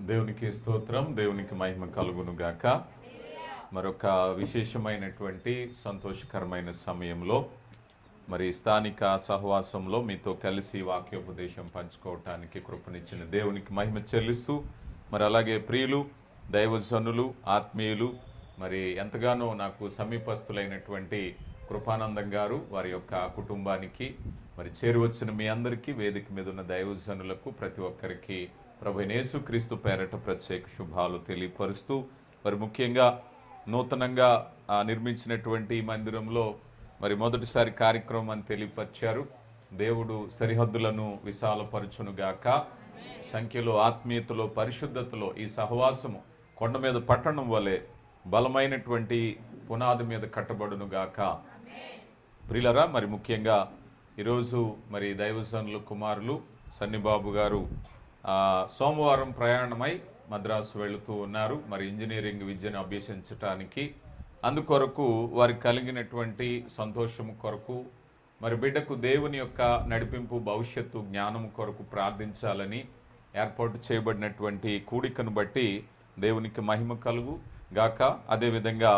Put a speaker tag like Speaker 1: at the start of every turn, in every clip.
Speaker 1: దేవునికి స్తోత్రం, దేవునికి మహిమ కలుగును గాక. మరొక విశేషమైనటువంటి సంతోషకరమైన సమయంలో మరి స్థానిక సహవాసంలో మీతో కలిసి వాక్యోపదేశం పంచుకోవటానికి కృపనిచ్చిన దేవునికి మహిమ చెల్లిస్తూ, మరి అలాగే ప్రియులు, దైవజనులు, ఆత్మీయులు, మరి ఎంతగానో నాకు సమీపస్తులైనటువంటి కృపానందం గారు, వారి యొక్క కుటుంబానికి, మరి చేరువచ్చిన మీ అందరికీ, వేదిక మీద ఉన్న దైవజనులకు ప్రతి ఒక్కరికి ప్రభు యేసుక్రీస్తు పేరట ప్రత్యేక శుభాలు తెలియపరుస్తూ, మరి ముఖ్యంగా నూతనంగా నిర్మించినటువంటి ఈ మందిరంలో మరి మొదటిసారి కార్యక్రమం అని తెలియపరిచారు. దేవుడు సరిహద్దులను విశాలపరచునుగాక. సంఖ్యలో, ఆత్మీయతలో, పరిశుద్ధతలో ఈ సహవాసము కొండ మీద పట్టణం వలె బలమైనటువంటి పునాది మీద కట్టబడునుగాక. ప్రియులరా, మరి ముఖ్యంగా ఈరోజు మరి దైవజనులు కుమారులు సన్నిబాబు గారు సోమవారం ప్రయాణమై మద్రాసు వెళుతూ ఉన్నారు. మరి ఇంజనీరింగ్ విద్యను అభ్యసించటానికి, అందుకొరకు వారికి కలిగినటువంటి సంతోషము కొరకు, మరి బిడ్డకు దేవుని యొక్క నడిపింపు, భవిష్యత్తు జ్ఞానము కొరకు ప్రార్థించాలని ఏర్పాటు చేయబడినటువంటి కూడికను బట్టి దేవునికి మహిమ కలుగు గాక. అదేవిధంగా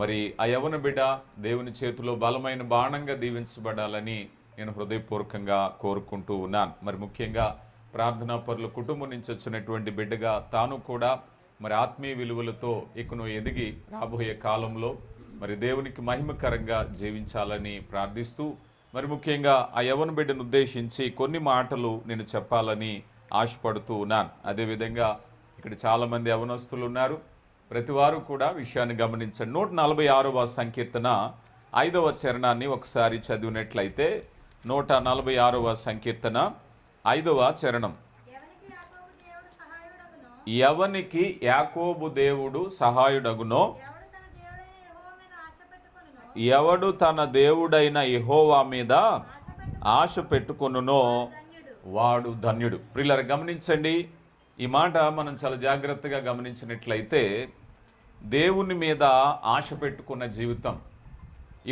Speaker 1: మరి ఆ యవన బిడ్డ దేవుని చేతిలో బలమైన బాణంగా దీవించబడాలని నేను హృదయపూర్వకంగా కోరుకుంటూ ఉన్నాను. మరి ముఖ్యంగా ప్రార్థనా పరుల కుటుంబం నుంచి వచ్చినటువంటి బిడ్డగా తాను కూడా మరి ఆత్మీయ విలువలతో ఇకను ఎదిగి రాబోయే కాలంలో మరి దేవునికి మహిమకరంగా జీవించాలని ప్రార్థిస్తూ, మరి ముఖ్యంగా ఆ యవన బిడ్డను ఉద్దేశించి కొన్ని మాటలు నేను చెప్పాలని ఆశపడుతూ ఉన్నాను. అదేవిధంగా ఇక్కడ చాలామంది యవనస్తులు ఉన్నారు. ప్రతి వారు కూడా విషయాన్ని గమనించండి. 146వ సంకీర్తన 5వ చరణాన్ని ఒకసారి చదివినట్లయితే, 146వ సంకీర్తన 5వ చరణం. ఎవనికి యాకోబు దేవుడు సహాయుడగునో, ఎవడు తన దేవుడైన యెహోవా మీద ఆశ పెట్టుకొనునో వాడు ధన్యుడు. ప్రియులారా, గమనించండి, ఈ మాట మనం చాలా జాగ్రత్తగా గమనించినట్లయితే, దేవుని మీద ఆశ పెట్టుకున్న జీవితం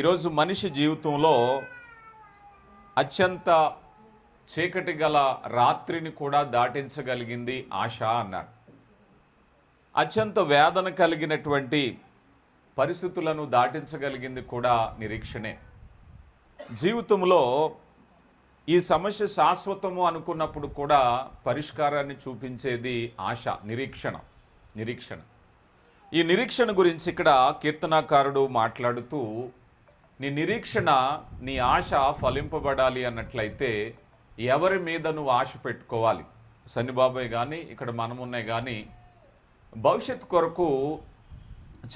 Speaker 1: ఈరోజు మనిషి జీవితంలో అత్యంత చీకటి గల రాత్రిని కూడా దాటించగలిగింది ఆశ అన్నారు. అత్యంత వేదన కలిగినటువంటి పరిస్థితులను దాటించగలిగింది కూడా నిరీక్షణే. జీవితంలో ఈ సమస్య శాశ్వతము అనుకున్నప్పుడు కూడా పరిష్కారాన్ని చూపించేది ఆశ, నిరీక్షణ. ఈ నిరీక్షణ గురించి ఇక్కడ కీర్తనాకారుడు మాట్లాడుతూ, నీ నిరీక్షణ, నీ ఆశ ఫలింపబడాలి అన్నట్లయితే ఎవరి మీద నువ్వు ఆశ పెట్టుకోవాలి? సన్నిబాబాయ్ కానీ, ఇక్కడ మనమున్నాయి కానీ, భవిష్యత్తు కొరకు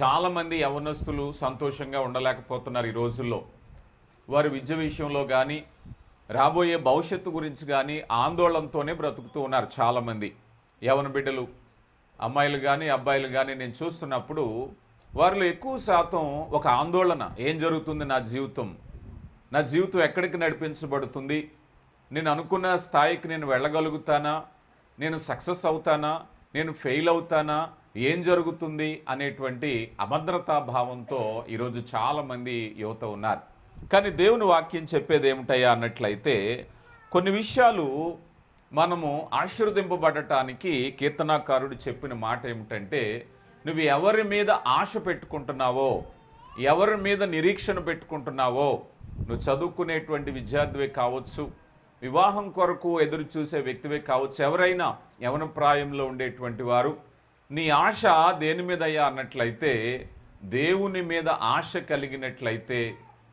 Speaker 1: చాలామంది యవనస్తులు సంతోషంగా ఉండలేకపోతున్నారు ఈ రోజుల్లో. వారి విద్య విషయంలో కానీ, రాబోయే భవిష్యత్తు గురించి కానీ ఆందోళనతోనే బ్రతుకుతూ ఉన్నారు చాలామంది యవన బిడ్డలు, అమ్మాయిలు కానీ అబ్బాయిలు కానీ. నేను చూస్తున్నప్పుడు వారిలో ఎక్కువ శాతం ఒక ఆందోళన, ఏం జరుగుతుంది నా జీవితం ఎక్కడికి నడిపించబడుతుంది, నేను అనుకున్న స్థాయికి నేను వెళ్ళగలుగుతానా, నేను సక్సెస్ అవుతానా, నేను ఫెయిల్ అవుతానా, ఏం జరుగుతుంది అనేటువంటి అభద్రతా భావంతో ఈరోజు చాలామంది యువత ఉన్నారు. కానీ దేవుని వాక్యం చెప్పేది ఏమిటయ్యా అన్నట్లయితే, కొన్ని విషయాలు మనము ఆశీర్వదింపబడటానికి కీర్తనాకారుడు చెప్పిన మాట ఏమిటంటే, నువ్వు ఎవరి మీద ఆశ పెట్టుకుంటున్నావో, ఎవరి మీద నిరీక్షణ పెట్టుకుంటున్నావో, నువ్వు చదువుకునేటువంటి విద్యార్థివే కావచ్చు, వివాహం కొరకు ఎదురు చూసే వ్యక్తివే కావచ్చు, ఎవరైనా యవన ప్రాయంలో ఉండేటువంటి వారు, నీ ఆశ దేని మీద అయ్యా అన్నట్లయితే, దేవుని మీద ఆశ కలిగినట్లయితే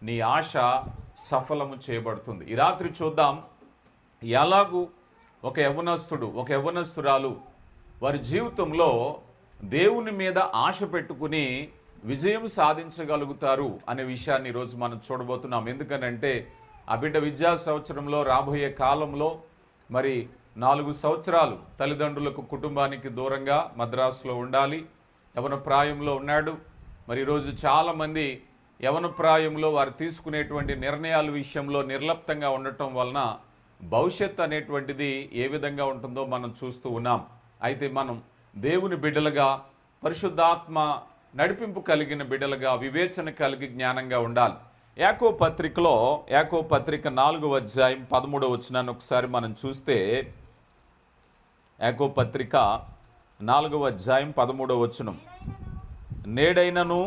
Speaker 1: నీ ఆశ సఫలము చేయబడుతుంది. ఈ రాత్రి చూద్దాం, ఎలాగూ ఒక యవనస్తుడు, ఒక యవనస్తురాలు వారి జీవితంలో దేవుని మీద ఆశ పెట్టుకుని విజయం సాధించగలుగుతారు అనే విషయాన్ని ఈరోజు మనం చూడబోతున్నాం. ఎందుకనంటే ఆ బిడ్డ విద్యా సంవత్సరంలో, రాబోయే కాలంలో మరి 4 సంవత్సరాలు తల్లిదండ్రులకు, కుటుంబానికి దూరంగా మద్రాసులో ఉండాలి. యవన ప్రాయంలో ఉన్నాడు. మరి ఈరోజు చాలామంది యవన ప్రాయంలో వారు తీసుకునేటువంటి నిర్ణయాల విషయంలో నిర్లప్తంగా ఉండటం వలన భవిష్యత్ అనేటువంటిది ఏ విధంగా ఉంటుందో మనం చూస్తూ ఉన్నాం. అయితే మనం దేవుని బిడ్డలుగా, పరిశుద్ధాత్మ నడిపింపు కలిగిన బిడ్డలుగా, వివేచన కలిగి జ్ఞానంగా ఉండాలి. యాకోబు పత్రిక 4వ అధ్యాయం 13వ వచనాన్ని ఒకసారి మనం చూస్తే, యాకోబు పత్రిక 4వ అధ్యాయం 13వ వచనం. నేడైనను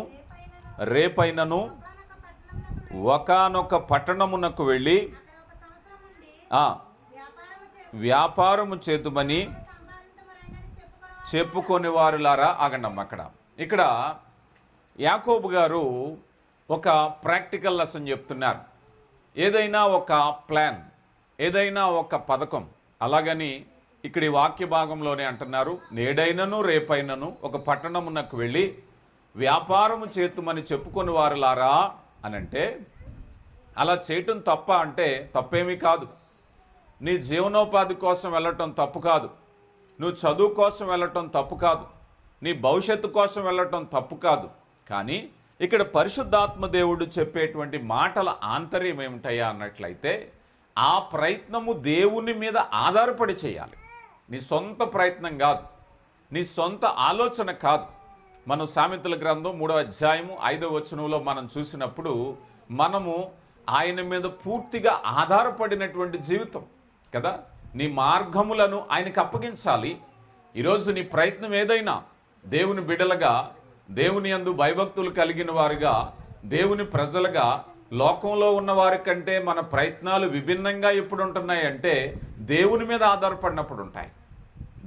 Speaker 1: రేపైనను ఒకానొక పట్టణమునకు వెళ్ళి వ్యాపారము చేతుమని చెప్పుకొని వారులారా. ఆగండమ్మ. ఇక్కడ యాకోబు గారు ఒక ప్రాక్టికల్ లెసన్ చెప్తున్నారు. ఏదైనా ఒక ప్లాన్, ఏదైనా ఒక పథకం, అలాగని ఇక్కడ ఈ వాక్య భాగంలోనే అంటున్నారు, నేడైనను రేపైనను ఒక పట్టణమునకు వెళ్ళి వ్యాపారము చేతుమని చెప్పుకొని వారులారా అని అంటే, అలా చేయటం తప్ప అంటే తప్పేమీ కాదు. నీ జీవనోపాధి కోసం వెళ్ళటం తప్పు కాదు, నువ్వు చదువు కోసం వెళ్ళటం తప్పు కాదు, నీ భవిష్యత్తు కోసం వెళ్ళటం తప్పు కాదు. కానీ ఇక్కడ పరిశుద్ధాత్మ దేవుడు చెప్పేటువంటి మాటల ఆంతర్యం ఏమిటయ్యా అన్నట్లయితే, ఆ ప్రయత్నము దేవుని మీద ఆధారపడి చేయాలి. నీ సొంత ప్రయత్నం కాదు, నీ సొంత ఆలోచన కాదు. మనం సామెతల గ్రంథం 3వ అధ్యాయము 5వ వచనంలో మనం చూసినప్పుడు, మనము ఆయన మీద పూర్తిగా ఆధారపడినటువంటి జీవితం కదా. నీ మార్గములను ఆయనకు అప్పగించాలి. ఈరోజు నీ ప్రయత్నం ఏదైనా దేవుని బిడ్డలుగా, దేవుని యందు భయభక్తులు కలిగిన వారుగా, దేవుని ప్రజలుగా, లోకంలో ఉన్న వారి కంటే మన ప్రయత్నాలు విభిన్నంగా ఎప్పుడు ఉంటున్నాయి అంటే దేవుని మీద ఆధారపడినప్పుడు ఉంటాయి.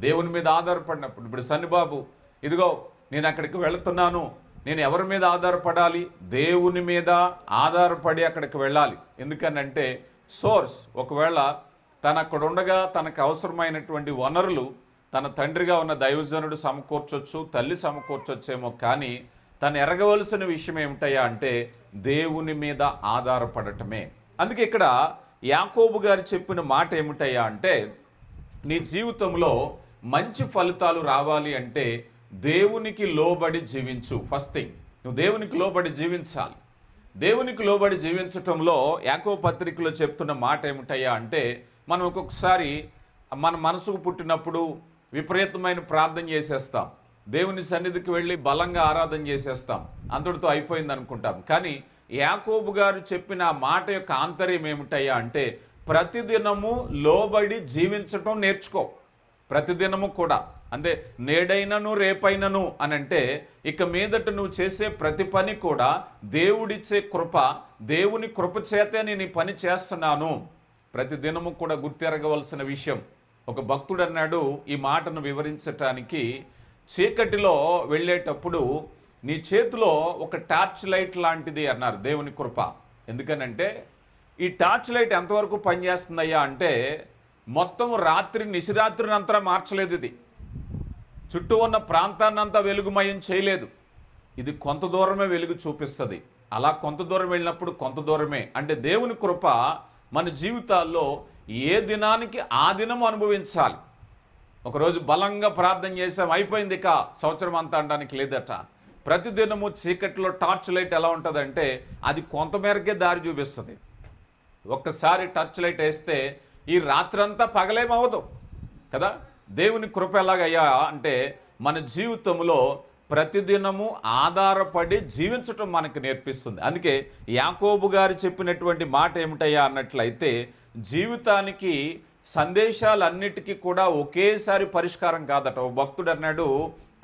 Speaker 1: దేవుని మీద ఆధారపడినప్పుడు. ఇప్పుడు సన్నిబాబు, ఇదిగో నేను అక్కడికి వెళుతున్నాను, నేను ఎవరి మీద ఆధారపడాలి? దేవుని మీద ఆధారపడి అక్కడికి వెళ్ళాలి. ఎందుకనంటే సోర్స్, ఒకవేళ తను అక్కడ ఉండగా తనకు అవసరమైనటువంటి వనరులు తన తండ్రిగా ఉన్న దైవజనుడు సమకూర్చొచ్చు, తల్లి సమకూర్చొచ్చేమో, కానీ తను ఎరగవలసిన విషయం ఏమిటయ్యా అంటే దేవుని మీద ఆధారపడటమే. అందుకే ఇక్కడ యాకోబు గారు చెప్పిన మాట ఏమిటయ్యా అంటే, నీ జీవితంలో మంచి ఫలితాలు రావాలి అంటే దేవునికి లోబడి జీవించు. ఫస్ట్ థింగ్, నువ్వు దేవునికి లోబడి జీవించాలి. దేవునికి లోబడి జీవించటంలో యాకోబు పత్రికలో చెప్తున్న మాట ఏమిటయ్యా అంటే, మనం ఒక్కొక్కసారి మన మనసుకు పుట్టినప్పుడు విపరీతమైన ప్రార్థన చేసేస్తాం, దేవుని సన్నిధికి వెళ్ళి బలంగా ఆరాధన చేసేస్తాం, అంతటితో అయిపోయింది అనుకుంటాం. కానీ యాకోబు గారు చెప్పిన మాట యొక్క ఆంతర్యం ఏమిటయ్యా అంటే, ప్రతిదినము లోబడి జీవించటం నేర్చుకో. ప్రతిదినము కూడా, అంటే నేడైనను రేపైనను అని అంటే, ఇక మీదట నువ్వు చేసే ప్రతి పని కూడా దేవుడిచ్చే కృప, దేవుని కృప చేతే నేను ఈ పని చేస్తున్నాను. ప్రతిదినము కూడా గుర్తెరగవలసిన విషయం. ఒక భక్తుడు అన్నాడు ఈ మాటను వివరించటానికి, చీకటిలో వెళ్ళేటప్పుడు నీ చేతిలో ఒక టార్చ్ లైట్ లాంటిది అన్నారు దేవుని కృప. ఎందుకనంటే ఈ టార్చ్ లైట్ ఎంతవరకు పనిచేస్తుందయ్యా అంటే, మొత్తం రాత్రి నిశిరాత్రినంతా మార్చలేదు, ఇది చుట్టూ ఉన్న ప్రాంతాన్నంతా వెలుగుమయం చేయలేదు. ఇది కొంత దూరమే వెలుగు చూపిస్తుంది. అలా కొంత దూరం వెళ్ళినప్పుడు కొంత దూరమే. అంటే దేవుని కృప మన జీవితాల్లో ఏ దినానికి ఆ దినం అనుభవించాలి. ఒకరోజు బలంగా ప్రార్థన చేసాం, అయిపోయింది, ఇక సంవత్సరం అంతా అనడానికి లేదట. ప్రతిదినము చీకట్లో టార్చ్ లైట్ ఎలా ఉంటుందంటే అది కొంతమేరకే దారి చూపిస్తుంది. ఒక్కసారి టార్చ్ లైట్ వేస్తే ఈ రాత్రంతా పగలేమవదు కదా. దేవుని కృప ఎలాగయ్యా అంటే మన జీవితంలో ప్రతిదినము ఆధారపడి జీవించటం మనకు నేర్పిస్తుంది. అందుకే యాకోబు గారు చెప్పినటువంటి మాట ఏమిటయ్యా అన్నట్లయితే, జీవితానికి సందేశాలన్నిటికీ కూడా ఒకేసారి పరిష్కారం కాదట. ఓ భక్తుడు అన్నాడు,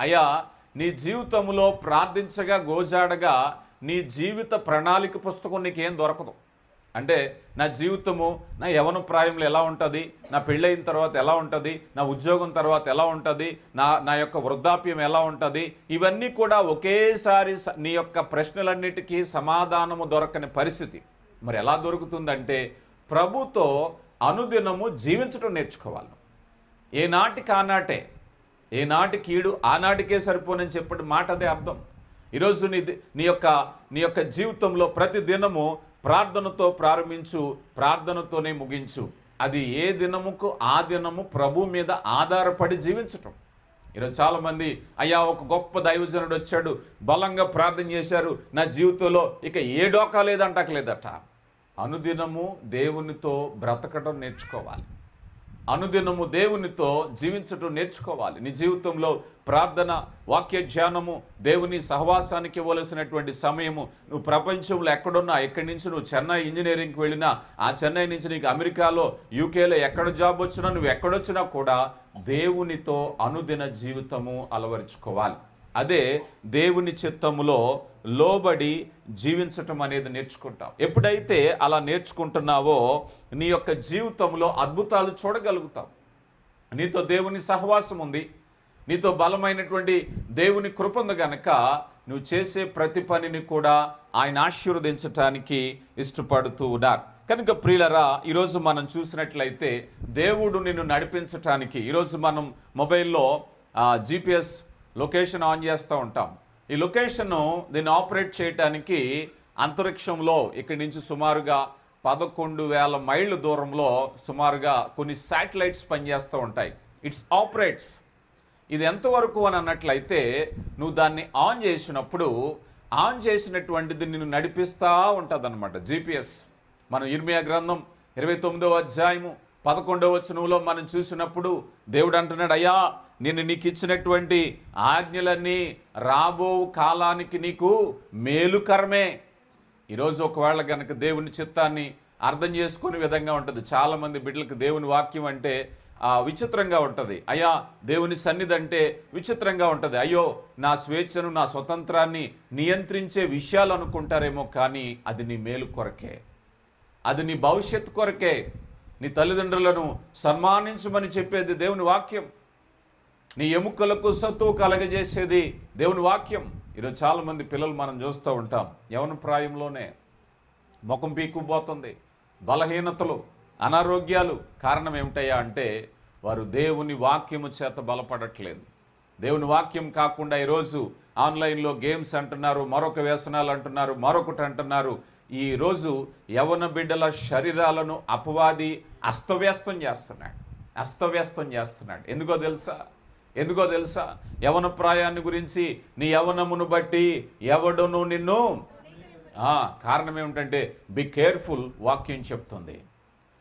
Speaker 1: అయ్యా నీ జీవితంలో ప్రార్థించగా గోజాడగా నీ జీవిత ప్రణాళిక పుస్తకం నీకేం దొరకదు. అంటే నా జీవితము నా యవన ప్రాయంలో ఎలా ఉంటుంది, నా పెళ్ళయిన తర్వాత ఎలా ఉంటుంది, నా ఉద్యోగం తర్వాత ఎలా ఉంటుంది, నా యొక్క వృద్ధాప్యం ఎలా ఉంటుంది, ఇవన్నీ కూడా ఒకేసారి నీ యొక్క ప్రశ్నలన్నిటికీ సమాధానము దొరకని పరిస్థితి. మరి ఎలా దొరుకుతుందంటే ప్రభుతో అనుదినము జీవించడం నేర్చుకోవాలి. ఏనాటికి ఆనాటే, ఏనాటి కీడు ఆనాటికే సరిపోనని చెప్పిన మాట అదే అర్థం. ఈరోజు నీ యొక్క జీవితంలో ప్రతి దినము ప్రార్థనతో ప్రారంభించు, ప్రార్థనతోనే ముగించు. అది ఏ దినముకు ఆ దినము ప్రభు మీద ఆధారపడి జీవించటం. ఈరోజు చాలామంది, అయ్యా ఒక గొప్ప దైవజనుడు వచ్చాడు, బలంగా ప్రార్థన చేశారు, నా జీవితంలో ఇక ఏ డోకా లేదంటకలేదట. అనుదినము దేవునితో బ్రతకడం నేర్చుకోవాలి. అనుదినము దేవునితో జీవించడం నేర్చుకోవాలి. నీ జీవితంలో ప్రార్థన, వాక్య ధ్యానము, దేవుని సహవాసానికి ఇవ్వవలసినటువంటి సమయము, నువ్వు ప్రపంచంలో ఎక్కడున్నా, ఎక్కడి నుంచి నువ్వు చెన్నై ఇంజనీరింగ్కి వెళ్ళినా, ఆ చెన్నై నుంచి నీకు అమెరికాలో యూకేలో ఎక్కడ జాబ్ వచ్చినా, నువ్వు ఎక్కడొచ్చినా కూడా దేవునితో అనుదిన జీవితము అలవరుచుకోవాలి. అదే దేవుని చిత్తములో లోబడి జీవించటం అనేది నేర్చుకుంటాం. ఎప్పుడైతే అలా నేర్చుకుంటున్నావో నీ యొక్క జీవితంలో అద్భుతాలు చూడగలుగుతావు. నీతో దేవుని సహవాసం ఉంది, నీతో బలమైనటువంటి దేవుని కృప ఉంది గనక నువ్వు చేసే ప్రతి పనిని కూడా ఆయన ఆశీర్వదించటానికి ఇష్టపడుతూ ఉన్నారు. కనుక ప్రియులరా, ఈరోజు మనం చూసినట్లయితే దేవుడు నిన్ను నడిపించటానికి, ఈరోజు మనం మొబైల్లో GPS లొకేషన్ ఆన్ చేస్తూ ఉంటాం. ఈ లొకేషను దీన్ని ఆపరేట్ చేయటానికి అంతరిక్షంలో ఇక్కడి నుంచి సుమారుగా 11,000 మైళ్ళ దూరంలో సుమారుగా కొన్ని శాటిలైట్స్ పనిచేస్తూ ఉంటాయి. It's operates. ఇది ఎంతవరకు అని అన్నట్లయితే నువ్వు దాన్ని ఆన్ చేసినప్పుడు ఆన్ చేసినటువంటిది నిన్ను నడిపిస్తూ ఉంటుంది అనమాట GPS. మనం ఇర్మియా గ్రంథం 29వ అధ్యాయము 11వ వచనంలో మనం చూసినప్పుడు దేవుడు అంటున్నాడు, అయ్యా నేను నీకు ఇచ్చినటువంటి ఆజ్ఞలన్నీ రాబో కాలానికి నీకు మేలుకరమే. ఈరోజు ఒకవేళ కనుక దేవుని చిత్తాన్ని అర్థం చేసుకునే విధంగా ఉంటుంది. చాలామంది బిడ్డలకు దేవుని వాక్యం అంటే విచిత్రంగా ఉంటుంది. అయ్యా దేవుని సన్నిధి అంటే విచిత్రంగా ఉంటుంది. అయ్యో నా స్వేచ్ఛను నా స్వతంత్రాన్ని నియంత్రించే విషయాలు అనుకుంటారేమో, కానీ అది నీ మేలు కొరకే, అది నీ భవిష్యత్తు కొరకే. నీ తల్లిదండ్రులను సన్మానించమని చెప్పేది దేవుని వాక్యం. నీ ఎముకలకు సత్తు కలగజేసేది దేవుని వాక్యం. ఈరోజు చాలామంది పిల్లలు మనం చూస్తూ ఉంటాం, యవ్వన ప్రాయంలోనే ముఖం పీక్కుపోతుంది, బలహీనతలు, అనారోగ్యాలు. కారణం ఏమిటయ్యా అంటే వారు దేవుని వాక్యము చేత బలపడట్లేదు. దేవుని వాక్యం కాకుండా ఈరోజు ఆన్లైన్లో గేమ్స్ అంటున్నారు, మరొక వ్యసనాలు అంటున్నారు, మరొకటి అంటున్నారు. ఈరోజు యవ్వన బిడ్డల శరీరాలను అపవాది అస్తవ్యస్తం చేస్తున్నాడు. ఎందుకో తెలుసా యవ్వన ప్రాయాన్ని గురించి నీ యవ్వనమును బట్టి ఎవడును నిన్ను కారణం ఏమిటంటే బి కేర్ఫుల్ వాక్యం చెప్తుంది.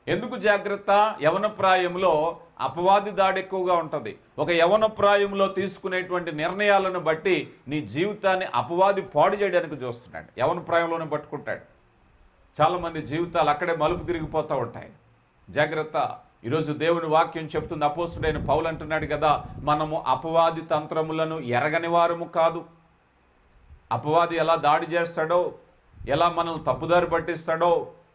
Speaker 1: ఎందుకు జాగ్రత్త? యవ్వన ప్రాయంలో అపవాది దాడి ఎక్కువగా ఉంటుంది. ఒక యవ్వన ప్రాయంలో తీసుకునేటువంటి నిర్ణయాలను బట్టి నీ జీవితాన్ని అపవాది పాడు చేయడానికి చూస్తున్నాడు. యవ్వన ప్రాయంలోనే పట్టుకుంటాడు. చాలామంది జీవితాలు అక్కడే మలుపు తిరిగిపోతూ ఉంటాయి. జాగ్రత్త. ఈరోజు దేవుని వాక్యం చెప్తుంది, అపోస్తుడైన పౌలు అంటున్నాడు కదా, మనము అపవాది తంత్రములను ఎరగని వారము కాదు. అపవాది ఎలా దాడి చేస్తాడో, ఎలా మనల్ని తప్పుదారి పట్టిస్తాడో,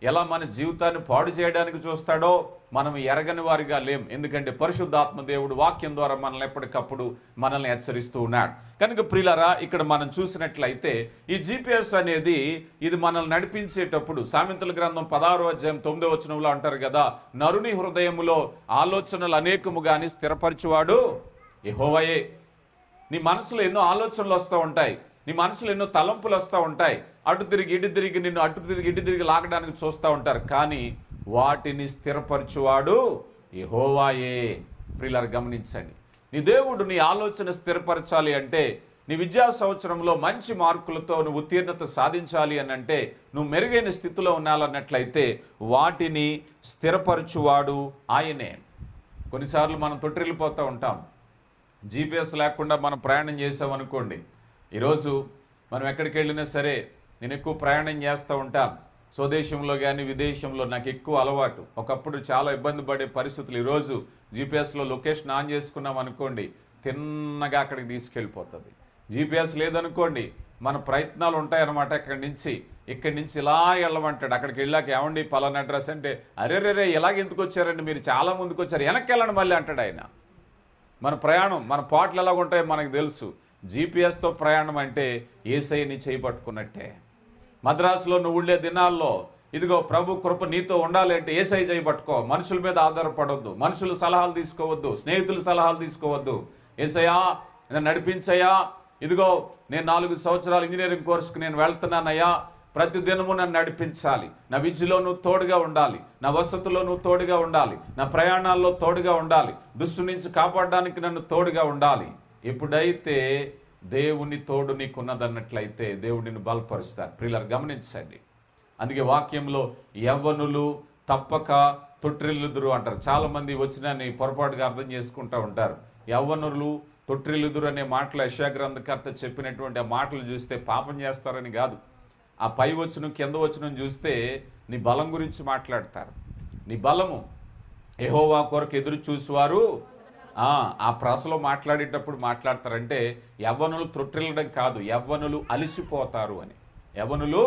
Speaker 1: ఎలా మన జీవితాన్ని పాడు చేయడానికి చూస్తాడో మనం ఎరగని వారిగా లేం. ఎందుకంటే పరిశుద్ధాత్మ దేవుడు వాక్యం ద్వారా మనల్ని ఎప్పటికప్పుడు మనల్ని హెచ్చరిస్తూ ఉన్నాడు. కనుక ప్రియులారా, ఇక్కడ మనం చూసినట్లయితే ఈ GPS అనేది ఇది మనల్ని నడిపించేటప్పుడు సామెతల గ్రంథం 16వ అధ్యాయం 9వ వచనంలో అంటారు కదా, నరుని హృదయములో ఆలోచనలు అనేకము గాని స్థిరపరచువాడు యెహోవాయే. నీ మనసులో ఎన్నో ఆలోచనలు వస్తూ ఉంటాయి, నీ మనసులో ఎన్నో తలంపులు వస్తూ ఉంటాయి. అటు తిరిగి ఇటు తిరిగి నిన్ను ఇటు తిరిగి లాగడానికి చూస్తూ ఉంటారు. కానీ వాటిని స్థిరపరచువాడు యెహోవాయే. ప్రియులారా గమనించండి, నీ దేవుడు నీ ఆలోచన స్థిరపరచాలి అంటే, నీ విద్యా సంవత్సరంలో మంచి మార్కులతో నువ్వు ఉత్తీర్ణత సాధించాలి అని అంటే, నువ్వు మెరుగైన స్థితిలో ఉండాలన్నట్లయితే వాటిని స్థిరపరచువాడు ఆయనే. కొన్నిసార్లు మనం తొట్టిల్లిపోతూ ఉంటాం. GPS లేకుండా మనం ప్రయాణం చేసామనుకోండి, ఈరోజు మనం ఎక్కడికి వెళ్ళినా సరే, నేను ఎక్కువ ప్రయాణం చేస్తూ ఉంటాను. స్వదేశంలో కానీ విదేశంలో నాకు ఎక్కువ అలవాటు. ఒకప్పుడు చాలా ఇబ్బంది పడే పరిస్థితులు. ఈరోజు GPSలో లొకేషన్ ఆన్ చేసుకున్నాం అనుకోండి, తిన్నగా అక్కడికి తీసుకెళ్ళిపోతుంది. GPS లేదనుకోండి, మన ప్రయత్నాలు ఉంటాయన్నమాట. ఇక్కడి నుంచి ఇలా వెళ్ళమంటాడు. అక్కడికి వెళ్ళాక ఏమండి పలానా అడ్రస్ అంటే, అరే ఇలాగ ఎందుకు వచ్చారండి, మీరు చాలా ముందుకు వచ్చారు, వెనక్కి వెళ్ళండి మళ్ళీ అంటాడు ఆయన. మన ప్రయాణం, మన పాటలు ఎలాగ ఉంటాయో మనకు తెలుసు. GPSతో ప్రయాణం అంటే యేసయ్యని చేయబట్టుకున్నట్టే. మద్రాసులో నువ్వు ఉండే దినాల్లో ఇదిగో ప్రభు కృప నీతో ఉండాలి అంటే యేసయ్య చేయబట్టుకో. మనుషుల మీద ఆధారపడవద్దు, మనుషుల సలహాలు తీసుకోవద్దు, స్నేహితుల సలహాలు తీసుకోవద్దు. యేసయ్యా నేను నడిపించయ్యా, ఇదిగో నేను 4 సంవత్సరాలు ఇంజనీరింగ్ కోర్సుకు నేను వెళ్తున్నానయ్యా, ప్రతి దినము నన్ను నడిపించాలి, నా విద్యలో నువ్వు తోడుగా ఉండాలి, నా వసతిలో నువ్వు తోడుగా ఉండాలి, నా ప్రయాణాల్లో తోడుగా ఉండాలి, దుష్టు నుంచి కాపాడడానికి నన్ను తోడుగా ఉండాలి. ఎప్పుడైతే దేవుని తోడు నీకున్నదన్నట్లయితే దేవుడిని బలపరుస్తారు. ప్రియులారా గమనించండి, అందుకే వాక్యంలో యవ్వనులు తప్పక తొట్టిల్లుదురు అంటారు. చాలామంది వచ్చిన పొరపాటుగా అర్థం చేసుకుంటూ ఉంటారు. యవ్వనులు తొట్టిల్లుదురు అనే మాటలు యెషయా గ్రంథకర్త చెప్పినటువంటి ఆ మాటలు చూస్తే పాపం చేస్తారని కాదు. ఆ పై వచనం కింద వచనం చూస్తే నీ బలం గురించి మాట్లాడతారు. నీ బలము యెహోవా కొరకు ఎదురు చూసేవారు ఆ ప్రాసలో మాట్లాడేటప్పుడు మాట్లాడతారంటే యవ్వనులు తొట్టిల్లడం కాదు, యవ్వనులు అలిసిపోతారు అని. యవ్వనులు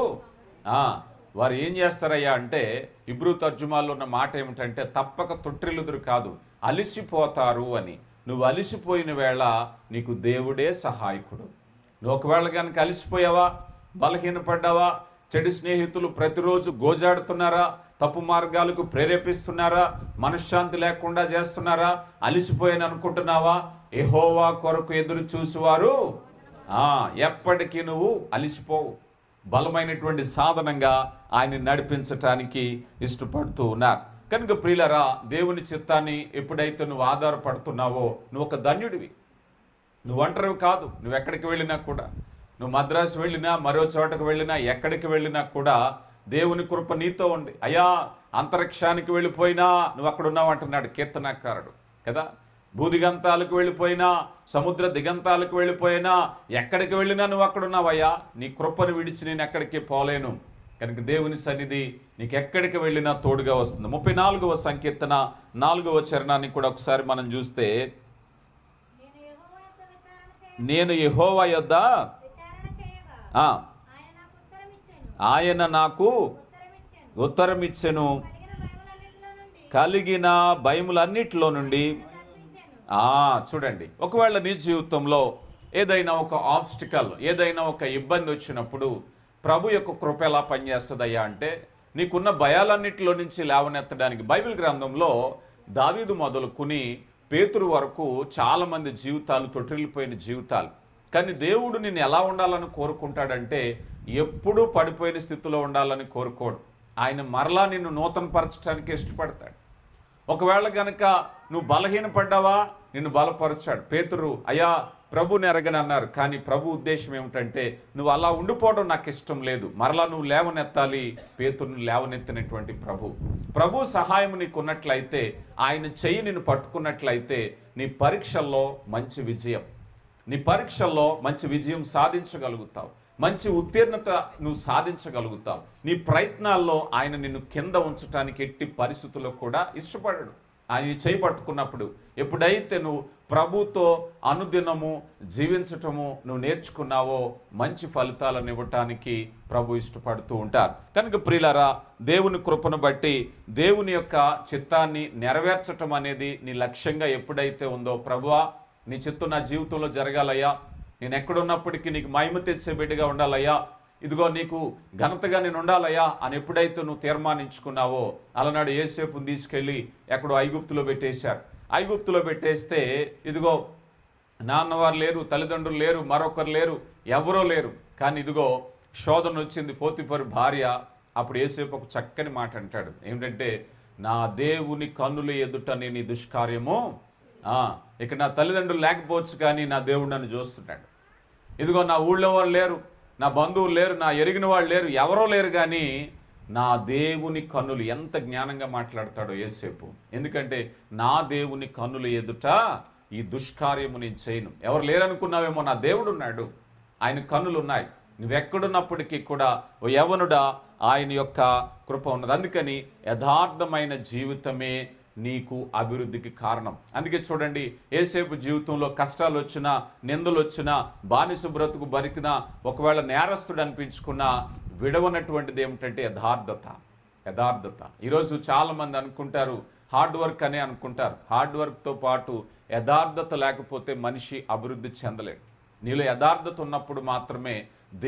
Speaker 1: వారు ఏం చేస్తారయ్యా అంటే, ఇబ్రూ తర్జుమాలో ఉన్న మాట ఏమిటంటే తప్పక తొట్టిల్లుదురు కాదు, అలిసిపోతారు అని. నువ్వు అలిసిపోయిన వేళ నీకు దేవుడే సహాయకుడు. నువ్వు ఒకవేళ కనుక అలిసిపోయావా, బలహీనపడ్డావా, చెడు స్నేహితులు ప్రతిరోజు గోజాడుతున్నారా, తప్పు మార్గాలకు ప్రేరేపిస్తున్నారా, మనశ్శాంతి లేకుండా చేస్తున్నారా, అలిసిపోయాను అనుకుంటున్నావా, యెహోవా కొరకు ఎదురు చూసేవారు ఎప్పటికీ నువ్వు అలిసిపోవు. బలమైనటువంటి సాధనంగా ఆయన నడిపించటానికి ఇష్టపడుతూ ఉన్నారు. కనుక ప్రియులరా, దేవుని చిత్తాన్ని ఎప్పుడైతే నువ్వు ఆధారపడుతున్నావో నువ్వు ఒక ధన్యుడివి. నువ్వు ఒంటరివి కాదు. నువ్వు ఎక్కడికి వెళ్ళినా కూడా, నువ్వు మద్రాసు వెళ్ళినా, మరో చోటకు వెళ్ళినా, ఎక్కడికి వెళ్ళినా కూడా దేవుని కృప నీతో ఉంది. అయ్యా, అంతరిక్షానికి వెళ్ళిపోయినా నువ్వు అక్కడ ఉన్నావు అంటున్నాడు కీర్తనకారుడు కదా. భూదిగంతాలకు వెళ్ళిపోయినా, సముద్ర దిగంతాలకు వెళ్ళిపోయినా, ఎక్కడికి వెళ్ళినా నువ్వు అక్కడ ఉన్నావయ్యా. నీ కృపను విడిచి నేను ఎక్కడికి పోలేను. కనుక దేవుని సన్నిధి నీకు ఎక్కడికి వెళ్ళినా తోడుగా వస్తుంది. 34వ సంకీర్తన 4వ చరణాన్ని కూడా ఒకసారి మనం చూస్తే, నేను యెహోవా యొద్ద ఆయన నాకు ఉత్తరమిచ్చెను, కలిగిన భయములన్నిటిలో నుండి. చూడండి, ఒకవేళ నీ జీవితంలో ఏదైనా ఒక ఆబ్స్టికల్, ఏదైనా ఒక ఇబ్బంది వచ్చినప్పుడు ప్రభు యొక్క కృప ఎలా పనిచేస్తుందయ్యా అంటే, నీకున్న భయాలన్నిటిలో నుంచి లేవనెత్తడానికి బైబిల్ గ్రంథంలో దావీదు మొదలుకుని పేతురు వరకు చాలామంది జీవితాలు తొట్టిల్లిపోయిన జీవితాలు. కానీ దేవుడు నిన్ను ఎలా ఉండాలని కోరుకుంటాడంటే, ఎప్పుడూ పడిపోయిన స్థితిలో ఉండాలని కోరుకోడు. ఆయన మరలా నిన్ను నూతనపరచడానికి ఇష్టపడతాడు. ఒకవేళ గనక నువ్వు బలహీనపడ్డావా, నిన్ను బలపరచాడు. పేతురు, అయ్యా ప్రభుని ఎరగని అన్నారు. కానీ ప్రభు ఉద్దేశం ఏమిటంటే, నువ్వు అలా ఉండిపోవడం నాకు ఇష్టం లేదు, మరలా నువ్వు లేవనెత్తాలి. పేతురుని లేవనెత్తినటువంటి ప్రభు సహాయం నీకు ఉన్నట్లయితే, ఆయన చెయ్యి నిన్ను పట్టుకున్నట్లయితే, నీ పరీక్షల్లో మంచి విజయం, నీ పరీక్షల్లో మంచి విజయం సాధించగలుగుతావు. మంచి ఉత్తీర్ణత నువ్వు సాధించగలుగుతావు. నీ ప్రయత్నాల్లో ఆయన నిన్ను కింద ఉంచడానికి ఎట్టి పరిస్థితుల్లో కూడా ఇష్టపడడు. ఆయన చేయి పట్టుకున్నప్పుడు, ఎప్పుడైతే నువ్వు ప్రభుతో అనుదినము జీవించటము నువ్వు నేర్చుకున్నావో, మంచి ఫలితాలను ఇవ్వటానికి ప్రభు ఇష్టపడుతూ ఉంటారు. కనుక ప్రియులారా, దేవుని కృపను బట్టి దేవుని యొక్క చిత్తాన్ని నెరవేర్చటం అనేది నీ లక్ష్యంగా ఎప్పుడైతే ఉందో, ప్రభువా నీ చిత్తం నా జీవితంలో జరగాలయ్యా, నేను ఎక్కడున్నప్పటికీ నీకు మహిమ తెచ్చే బిడ్డగా ఉండాలయ్యా, ఇదిగో నీకు ఘనతగా నేను ఉండాలయ్యా అని ఎప్పుడైతే నువ్వు తీర్మానించుకున్నావో, అలనాడు యోసేపుని తీసుకెళ్ళి ఎక్కడో ఐగుప్తులో పెట్టేశారు. ఐగుప్తులో పెట్టేస్తే, ఇదిగో నాన్నవారు లేరు, తల్లిదండ్రులు లేరు, మరొకరు లేరు, ఎవరో లేరు. కానీ ఇదిగో శోధన వచ్చింది. పోతిఫరు భార్య. అప్పుడు యోసేపు ఒక చక్కని మాట అంటాడు. ఏమిటంటే, నా దేవుని కన్నుల ఎదుట నేను ఈ దుష్కార్యము, ఇక నా తల్లిదండ్రులు లేకపోవచ్చు కానీ నా దేవుడు నన్ను చూస్తున్నాడు. ఇదిగో నా ఊళ్ళో వాళ్ళు లేరు, నా బంధువులు లేరు, నా ఎరిగిన వాళ్ళు లేరు, ఎవరో లేరు, కానీ నా దేవుని కన్నులు. ఎంత జ్ఞానంగా మాట్లాడతాడో యోసేపు. ఎందుకంటే నా దేవుని కన్నుల ఎదుట ఈ దుష్కార్యము నేను చేయను. ఎవరు లేరనుకున్నావేమో, నా దేవుడు ఉన్నాడు, ఆయన కన్నులు ఉన్నాయి. నువ్వెక్కడున్నప్పటికీ కూడా ఓ యవ్వనుడా, ఆయన యొక్క కృప ఉన్నది. అందుకని యథార్థమైన జీవితమే నీకు అభివృద్ధికి కారణం. అందుకే చూడండి, యోసేపు జీవితంలో కష్టాలు వచ్చినా, నిందలు వచ్చినా, బానిస బ్రతుకు బరికినా, ఒకవేళ నేరస్తుడు అనిపించుకున్నా, విడవనటువంటిది ఏమిటంటే యథార్థత. ఈరోజు చాలామంది అనుకుంటారు హార్డ్ వర్క్ అనే అనుకుంటారు. హార్డ్ వర్క్తో పాటు యథార్థత లేకపోతే మనిషి అభివృద్ధి చెందలేడు. నీలో యథార్థత ఉన్నప్పుడు మాత్రమే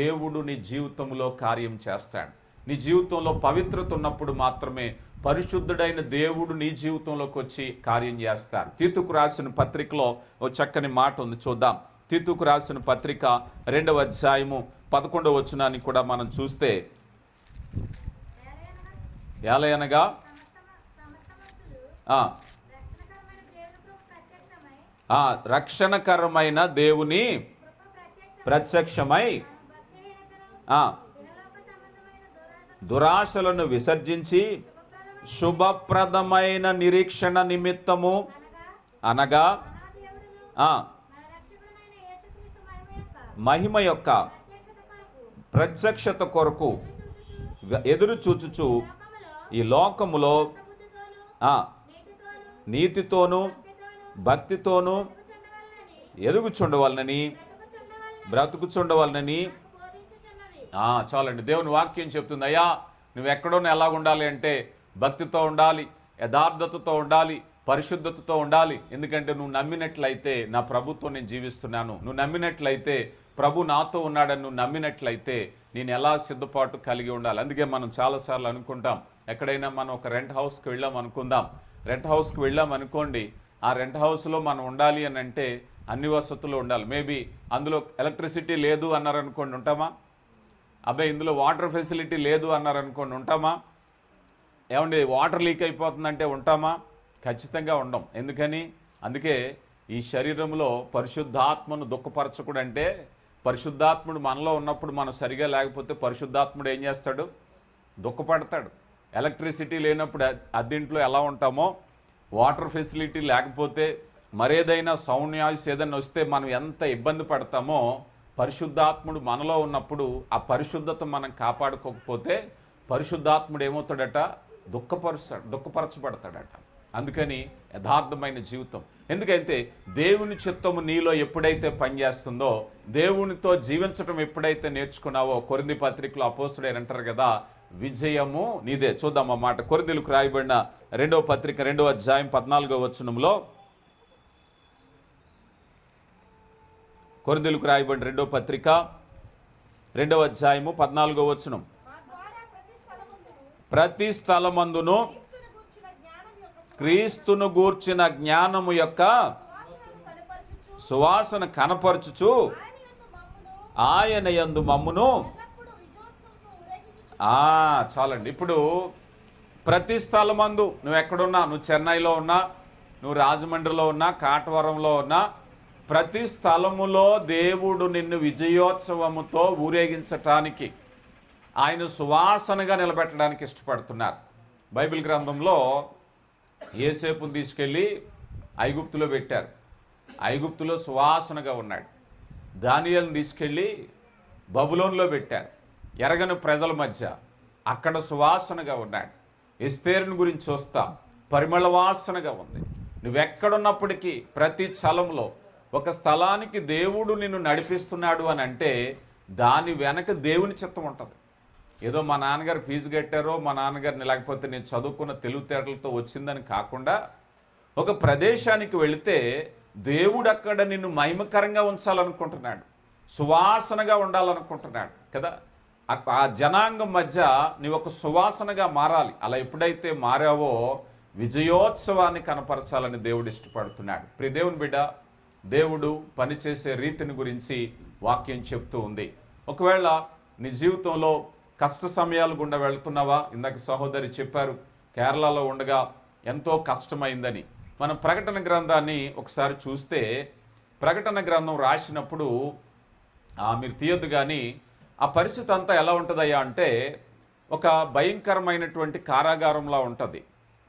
Speaker 1: దేవుడు నీ జీవితంలో కార్యం చేస్తాడు. నీ జీవితంలో పవిత్రత ఉన్నప్పుడు మాత్రమే పరిశుద్ధుడైన దేవుడు నీ జీవితంలోకి వచ్చి కార్యం చేస్తాడు. తీతుకు రాసిన పత్రికలో ఓ చక్కని మాట ఉంది, చూద్దాం. తీతుకు రాసిన పత్రిక 2వ అధ్యాయము 11వ వచనాన్ని కూడా మనం చూస్తే, ఏలయనగా రక్షణకరమైన దేవుని ప్రత్యక్షమై దురాశలను విసర్జించి శుభప్రదమైన నిరీక్షణ నిమిత్తము, అనగా మహిమ యొక్క ప్రత్యక్షత కొరకు ఎదురు చూచుచు ఈ లోకములో నీతితోనూ భక్తితోనూ ఎదుగుచుండవలనని బ్రతుకుచుండవలనని చాలండి. దేవుని వాక్యం చెప్తుంది, అయ్యా నువ్వు ఎక్కడోనే ఎలా ఉండాలి అంటే భక్తితో ఉండాలి, యథార్థతతో ఉండాలి, పరిశుద్ధతతో ఉండాలి. ఎందుకంటే నువ్వు నమ్మినట్లయితే నా ప్రభుత్వం నేను జీవిస్తున్నాను, నువ్వు నమ్మినట్లయితే ప్రభు నాతో ఉన్నాడని నువ్వు నమ్మినట్లయితే నేను ఎలా సిద్ధపాటు కలిగి ఉండాలి. అందుకే మనం చాలాసార్లు అనుకుంటాం, ఎక్కడైనా మనం ఒక రెంట్ హౌస్కి వెళ్ళాం అనుకుందాం, రెంట్ హౌస్కి వెళ్ళాం అనుకోండి, ఆ రెంట్ హౌస్లో మనం ఉండాలి అని అంటే అన్ని వసతులు ఉండాలి. మేబీ అందులో ఎలక్ట్రిసిటీ లేదు అన్నారనుకోండి, ఉంటామా? అబ్బాయి ఇందులో వాటర్ ఫెసిలిటీ లేదు అన్నారనుకోండి, ఉంటామా? ఏమండి వాటర్ లీక్ అయిపోతుందంటే ఉంటామా? ఖచ్చితంగా ఉండం. ఎందుకని? అందుకే ఈ శరీరంలో పరిశుద్ధాత్మను దుఃఖపరచకూడంటే, పరిశుద్ధాత్ముడు మనలో ఉన్నప్పుడు మనం సరిగా లేకపోతే పరిశుద్ధాత్ముడు ఏం చేస్తాడు? దుఃఖపడతాడు. ఎలక్ట్రిసిటీ లేనప్పుడు అద్దెంట్లో ఎలా ఉంటామో, వాటర్ ఫెసిలిటీ లేకపోతే మరేదైనా సౌండ్ నాయిస్ ఏదైనా వస్తే మనం ఎంత ఇబ్బంది పడతామో, పరిశుద్ధాత్ముడు మనలో ఉన్నప్పుడు ఆ పరిశుద్ధత మనం కాపాడుకోకపోతే పరిశుద్ధాత్ముడు ఏమవుతాడట? దుఃఖపరచబడతాడట. అందుకని యథార్థమైన జీవితం. ఎందుకంటే దేవుని చిత్తము నీలో ఎప్పుడైతే పనిచేస్తుందో, దేవునితో జీవించటం ఎప్పుడైతే నేర్చుకున్నావో, కొరింథీ పత్రికలో అపోస్తుడైన అంటారు కదా, విజయము నీదే. చూద్దాం ఆ మాట. కొరింథీలకు రాయబడిన 2వ పత్రిక 2వ అధ్యాయం 14వ వచనంలో, కొరింథీలకు రాయబడిన 2వ పత్రిక 2వ అధ్యాయము 14వ వచనం, ప్రతి స్థలమందును క్రీస్తును గూర్చిన జ్ఞానము యొక్క సువాసన కనపరచుచు ఆయన యందు మమ్మును చాలండి. ఇప్పుడు ప్రతి స్థలమందు నువ్వు ఎక్కడున్నా, నువ్వు చెన్నైలో ఉన్నా, నువ్వు రాజమండ్రిలో ఉన్నా, కాటవరంలో ఉన్నా, ప్రతి స్థలములో దేవుడు నిన్ను విజయోత్సవముతో ఊరేగించటానికి, ఆయన సువాసనగా నిలబెట్టడానికి ఇష్టపడుతున్నారు. బైబిల్ గ్రంథంలో యోసేపును తీసుకెళ్ళి ఐగుప్తులో పెట్టారు, ఐగుప్తులో సువాసనగా ఉన్నాడు. దానియేలును తీసుకెళ్ళి బబులోన్లో పెట్టారు, ఎరగని ప్రజల మధ్య, అక్కడ సువాసనగా ఉన్నాడు. ఎస్తేరుని గురించి చూస్తాం, పరిమళ వాసనగా ఉంది. నువ్వెక్కడున్నప్పటికీ ప్రతి స్థలంలో ఒక స్థలానికి దేవుడు నిన్ను నడిపిస్తున్నాడు అని అంటే దాని వెనక దేవుని చిత్తం ఉంటుంది. ఏదో మా నాన్నగారు ఫీజు కట్టారో, మా నాన్నగారిని లేకపోతే నేను చదువుకున్న తెలివితేటలతో వచ్చిందని కాకుండా, ఒక ప్రదేశానికి వెళితే దేవుడు అక్కడ నిన్ను మహిమకరంగా ఉంచాలనుకుంటున్నాడు, సువాసనగా ఉండాలనుకుంటున్నాడు కదా. ఆ జనాంగం మధ్య నీవు ఒక సువాసనగా మారాలి. అలా ఎప్పుడైతే మారావో విజయోత్సవాన్ని కనపరచాలని దేవుడు ఇష్టపడుతున్నాడు. ప్రియ దేవుని బిడ్డ, దేవుడు పనిచేసే రీతిని గురించి వాక్యం చెప్తూ ఉంది. ఒకవేళ నీ జీవితంలో కష్ట సమయాలు గుండా వెళ్తున్నావా? ఇందాక సహోదరి చెప్పారు, కేరళలో ఉండగా ఎంతో కష్టమైందని. మనం ప్రకటన గ్రంథాన్ని ఒకసారి చూస్తే, ప్రకటన గ్రంథం రాసినప్పుడు మీరు తీయొద్దు కానీ ఆ పరిస్థితి అంతా ఎలా ఉంటుందయ్యా అంటే, ఒక భయంకరమైనటువంటి కారాగారంలా ఉంటుంది.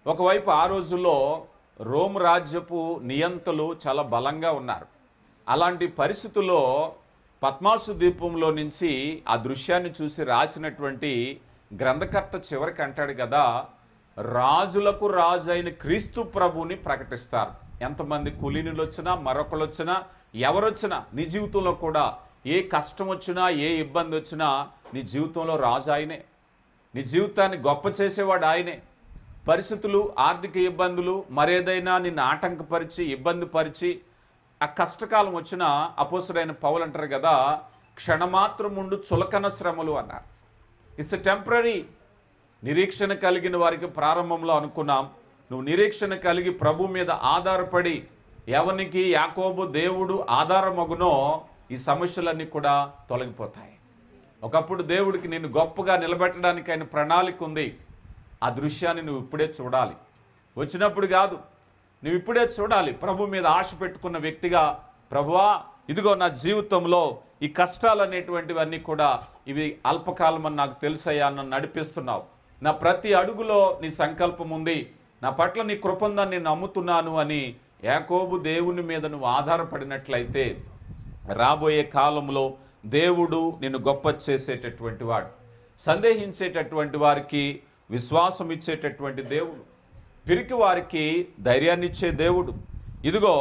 Speaker 1: ఒకవైపు ఆ రోజుల్లో రోమ్ రాజ్యపు నియంతలు చాలా బలంగా ఉన్నారు. అలాంటి పరిస్థితుల్లో పద్మాసు ద్వీపంలో నుంచి ఆ దృశ్యాన్ని చూసి రాసినటువంటి గ్రంథకర్త చివరికి అంటాడు కదా, రాజులకు రాజు అయిన క్రీస్తు ప్రభుని ప్రకటిస్తారు. ఎంతమంది కులీనులు వచ్చినా, మరొకరు వచ్చినా, ఎవరొచ్చినా, నీ జీవితంలో కూడా ఏ కష్టం వచ్చినా, ఏ ఇబ్బంది వచ్చినా, నీ జీవితంలో రాజు ఆయనే. నీ జీవితాన్ని గొప్ప చేసేవాడు ఆయనే. పరిస్థితులు, ఆర్థిక ఇబ్బందులు, మరేదైనా నిన్ను ఆటంకపరిచి, ఇబ్బంది పరిచి, ఆ కష్టకాలం వచ్చిన అపోస్తుడైన పౌలు అంటారు కదా, క్షణమాత్రముండు చులకన శ్రమలు అన్నారు. It's temporary. నిరీక్షణ కలిగిన వారికి ప్రారంభంలో అనుకున్నాం, నువ్వు నిరీక్షణ కలిగి ప్రభు మీద ఆధారపడి ఎవరికి యాకోబు దేవుడు ఆధారమగునో ఈ సమస్యలన్నీ కూడా తొలగిపోతాయి. ఒకప్పుడు దేవుడికి నిన్ను గొప్పగా నిలబెట్టడానికి ఆయన ప్రణాళిక ఉంది. ఆ దృశ్యాన్ని నువ్వు ఇప్పుడే చూడాలి. వచ్చినప్పుడు కాదు, నువ్వు ఇప్పుడే చూడాలి. ప్రభు మీద ఆశ పెట్టుకున్న వ్యక్తిగా, ప్రభువా ఇదిగో నా జీవితంలో ఈ కష్టాలు అనేటువంటివన్నీ కూడా ఇవి అల్పకాలం అని నాకు తెలుసయ్యా, నన్ను నడిపిస్తున్నావు. నా ప్రతి అడుగులో నీ సంకల్పం ఉంది, నా పట్ల నీ కృపందాన్ని నేను నమ్ముతున్నాను అని యాకోబు దేవుని మీద నువ్వు ఆధారపడినట్లయితే రాబోయే కాలంలో దేవుడు నిన్ను గొప్ప చేసేటటువంటి వాడు. సందేహించేటటువంటి వారికి విశ్వాసం ఇచ్చేటటువంటి దేవుడు, పిరికి వారికి ధైర్యాన్ని ఇచ్చే దేవుడు, ఇదిగో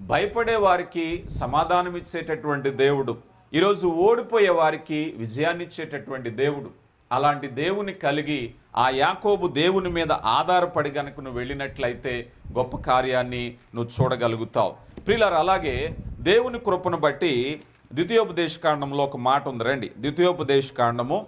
Speaker 1: భయపడే వారికి సమాధానం ఇచ్చేటటువంటి దేవుడు, ఈరోజు ఓడిపోయే వారికి విజయాన్ని ఇచ్చేటటువంటి దేవుడు. అలాంటి దేవుని కలిగి ఆ యాకోబు దేవుని మీద ఆధారపడి గనుక నువ్వు వెళ్ళినట్లయితే గొప్ప కార్యాన్ని నువ్వు చూడగలుగుతావు. ప్రియులారా, అలాగే దేవుని కృపను బట్టి ద్వితీయోపదేశకాండంలో ఒక మాట ఉంది. రండి, ద్వితీయోపదేశకాండము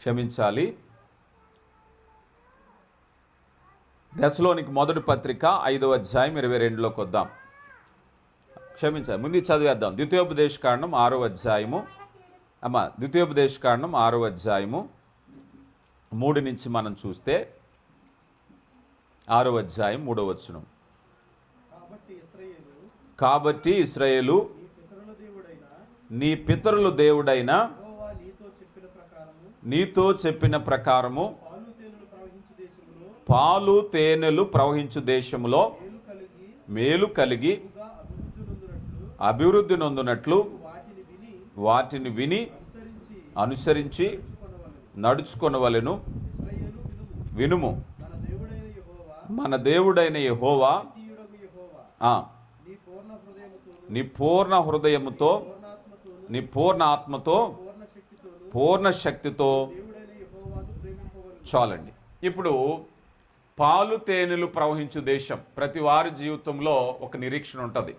Speaker 1: క్షమించాలి, దశలోనికి మొదటి పత్రిక 5వ అధ్యాయం 22లోకి వద్దాం. క్షమించాలి, ముందు చదివేద్దాం. ద్వితీయోపదేశకాండం 6వ అధ్యాయము, ద్వితీయోపదేశకాండం 6వ అధ్యాయము 3 నుంచి మనం చూస్తే 6వ అధ్యాయం 3వ వచనం. కాబట్టి ఇశ్రాయేలు నీ పితరుల దేవుడైన నీతో చెప్పిన ప్రకారము పాలు తేనెలు ప్రవహించు దేశములో మేలు కలిగి అభివృద్ధి నొందునట్లు వాటిని విని అనుసరించి నడుచుకొనవలెను. వినుము, మన దేవుడైన యెహోవా నీ పూర్ణ హృదయముతో, నీ పూర్ణ ఆత్మతో, పూర్ణ శక్తితో. చాలండి. ఇప్పుడు పాలు తేనెలు ప్రవహించు దేశం, ప్రతి వారి జీవితంలో ఒక నిరీక్షణ ఉంటుంది.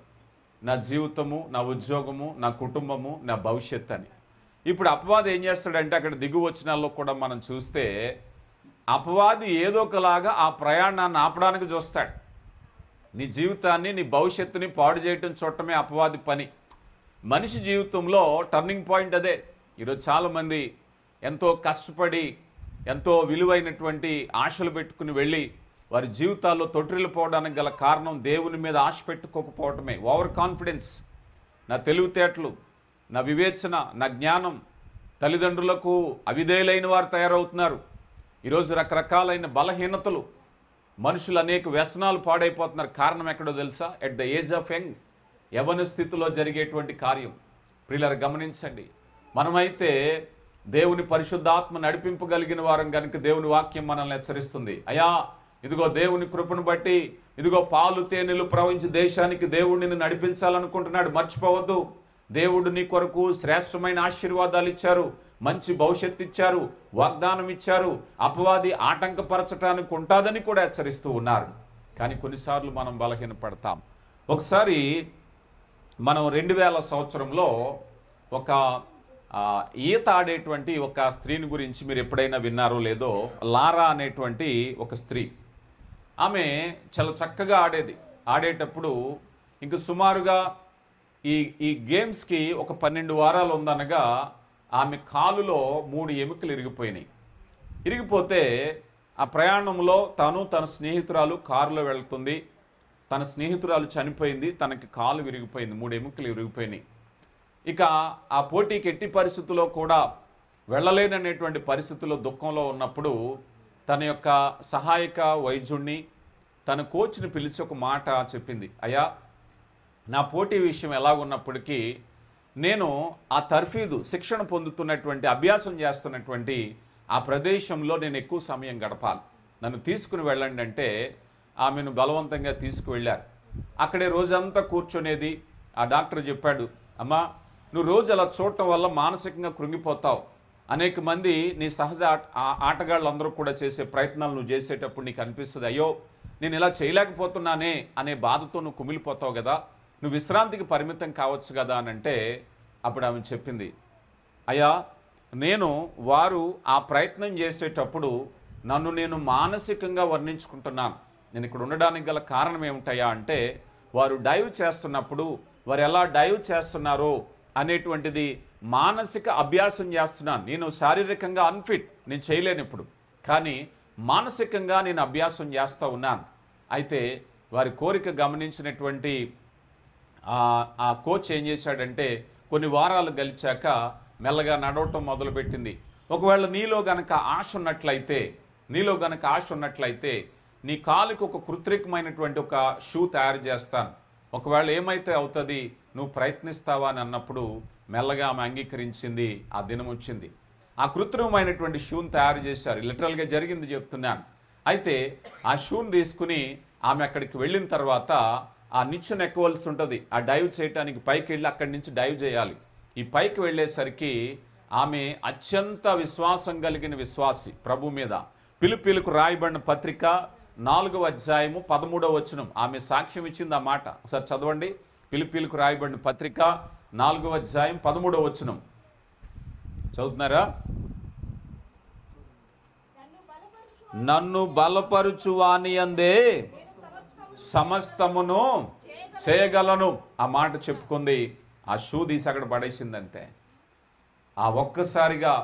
Speaker 1: నా జీవితము, నా ఉద్యోగము, నా కుటుంబము, నా భవిష్యత్ అని. ఇప్పుడు అపవాది ఏం చేస్తాడంటే, అక్కడ దిగు వచనాల్లో కూడా మనం చూస్తే అపవాది ఏదో ఒకలాగా ఆ ప్రయాణాన్ని ఆపడానికి చూస్తాడు. నీ జీవితాన్ని, నీ భవిష్యత్తుని పాడు చేయటం చూడటమే అపవాది పని. మనిషి జీవితంలో టర్నింగ్ పాయింట్ అదే. ఈరోజు చాలామంది ఎంతో కష్టపడి ఎంతో విలువైనటువంటి ఆశలు పెట్టుకుని వెళ్ళి వారి జీవితాల్లో తొట్టిల్లిపోవడానికి గల కారణం దేవుని మీద ఆశ పెట్టుకోకపోవటమే. ఓవర్ కాన్ఫిడెన్స్, నా తెలివితేటలు, నా వివేచన, నా జ్ఞానం. తల్లిదండ్రులకు అవిధేయులైన వారు తయారవుతున్నారు. ఈరోజు రకరకాలైన బలహీనతలు, మనుషులు అనేక వ్యసనాలు పాడైపోతున్నారు. కారణం ఎక్కడో తెలుసా? At the age of young, యవ్వన స్థితిలో జరిగేటువంటి కార్యం. ప్రియులారా, గమనించండి. మనమైతే దేవుని పరిశుద్ధాత్మ నడిపింపగలిగిన వారం కనుక దేవుని వాక్యం మనల్ని హెచ్చరిస్తుంది. అయ్యా, ఇదిగో దేవుని కృపను బట్టి, ఇదిగో పాలు తేనెలు ప్రవహించి దేశానికి దేవుడు నిన్ను నడిపించాలనుకుంటున్నాడు. మర్చిపోవద్దు, దేవుడు నీ కొరకు శ్రేష్టమైన ఆశీర్వాదాలు ఇచ్చారు, మంచి భవిష్యత్తు ఇచ్చారు, వాగ్దానం ఇచ్చారు. అపవాది ఆటంకపరచడానికి ఉంటుందని కూడా హెచ్చరిస్తూ ఉన్నారు. కానీ కొన్నిసార్లు మనం బలహీనపడతాం. ఒకసారి మనం 2000 సంవత్సరంలో ఒక ఈత ఆడేటువంటి ఒక స్త్రీని గురించి మీరు ఎప్పుడైనా విన్నారో లేదో, లారా అనేటువంటి ఒక స్త్రీ. ఆమె చాలా చక్కగా ఆడేది. ఆడేటప్పుడు ఇంక సుమారుగా ఈ గేమ్స్కి ఒక 12 వారాలు ఉందనగా ఆమె కాలులో 3 ఎముకలు ఇరిగిపోయినాయి. ఇరిగిపోతే ఆ ప్రయాణంలో తన స్నేహితురాలు కారులో వెళ్తుంది. తన స్నేహితురాలు చనిపోయింది, తనకి కాలు విరిగిపోయింది, 3 ఎముకలు విరిగిపోయినాయి. ఇక ఆ పోటీకి ఎట్టి పరిస్థితుల్లో కూడా వెళ్ళలేననేటువంటి పరిస్థితుల్లో దుఃఖంలో ఉన్నప్పుడు తన యొక్క సహాయక వైద్యుడిని, తన కోచ్ని పిలిచి ఒక మాట చెప్పింది. అయ్యా, నా పోటీ విషయం ఎలాగున్నప్పటికీ నేను ఆ తర్ఫీదు శిక్షణ పొందుతున్నటువంటి, అభ్యాసం చేస్తున్నటువంటి ఆ ప్రదేశంలో నేను ఎక్కువ సమయం గడపాలి, నన్ను తీసుకుని వెళ్ళండి అంటే ఆమెను బలవంతంగా తీసుకువెళ్ళారు. అక్కడే రోజంతా కూర్చునేది. ఆ డాక్టర్ చెప్పాడు, అమ్మా, నువ్వు రోజు అలా చూడటం వల్ల మానసికంగా కృంగిపోతావు. అనేక మంది నీ సహజ ఆటగాళ్ళందరూ కూడా చేసే ప్రయత్నాలు నువ్వు చేసేటప్పుడు నీకు అనిపిస్తుంది, అయ్యో నేను ఇలా చేయలేకపోతున్నానే అనే బాధతో నువ్వు కుమిలిపోతావు కదా, నువ్వు విశ్రాంతికి పరిమితం కావచ్చు కదా అని అంటే, అప్పుడు ఆమె చెప్పింది, అయ్యా, వారు ఆ ప్రయత్నం చేసేటప్పుడు నన్ను నేను మానసికంగా వర్ణించుకుంటున్నాను. నేను ఇక్కడ ఉండడానికి గల కారణం ఏమిటయ్యా అంటే, వారు డైవ్ చేస్తున్నప్పుడు వారు ఎలా డైవ్ చేస్తున్నారో అనేటువంటిది మానసిక అభ్యాసం చేస్తున్నాను. నేను శారీరకంగా అన్ఫిట్, నేను చేయలేను ఇప్పుడు, కానీ మానసికంగా నేను అభ్యాసం చేస్తూ ఉన్నాను. అయితే వారి కోరిక గమనించినటువంటి ఆ కోచ్ ఏం చేశాడంటే, కొన్ని వారాలు గలిచాక మెల్లగా నడవటం మొదలుపెట్టింది. ఒకవేళ నీలో గనక ఆశ ఉన్నట్లయితే నీ కాలుకి ఒక కృత్రికమైనటువంటి ఒక షూ తయారు చేస్తాను, ఒకవేళ ఏమైతే అవుతుంది, నువ్వు ప్రయత్నిస్తావా అని అన్నప్పుడు మెల్లగా ఆమె అంగీకరించింది. ఆ దినం వచ్చింది. ఆ కృత్రిమమైనటువంటి షూని తయారు చేశారు. లిటరల్గా జరిగింది చెప్తున్నాను. అయితే ఆ షూని తీసుకుని ఆమె అక్కడికి వెళ్ళిన తర్వాత ఆ నిచ్చెన ఎక్కవలసి ఉంటుంది. ఆ డైవ్ చేయడానికి పైకి వెళ్ళి అక్కడి నుంచి డైవ్ చేయాలి. ఈ పైకి వెళ్ళేసరికి ఆమె అత్యంత విశ్వాసం కలిగిన విశ్వాసి ప్రభు మీద. పిలుపులకు రాయబడిన పత్రిక 4వ అధ్యాయము 13వ వచనం ఆమె సాక్ష్యం ఇచ్చింది. ఆ మాట ఒకసారి చదవండి. పిలుపులకు రాయబడిన పత్రిక 4వ అధ్యాయం 13వ వచనం చదువుతున్నారా? నన్ను బలపరుచు వాని యందే సమస్తమును చేయగలను. ఆ మాట చెప్పుకుంది. ఆ షూ తీసి అక్కడ పడేసిందంతే. ఆ ఒక్కసారిగా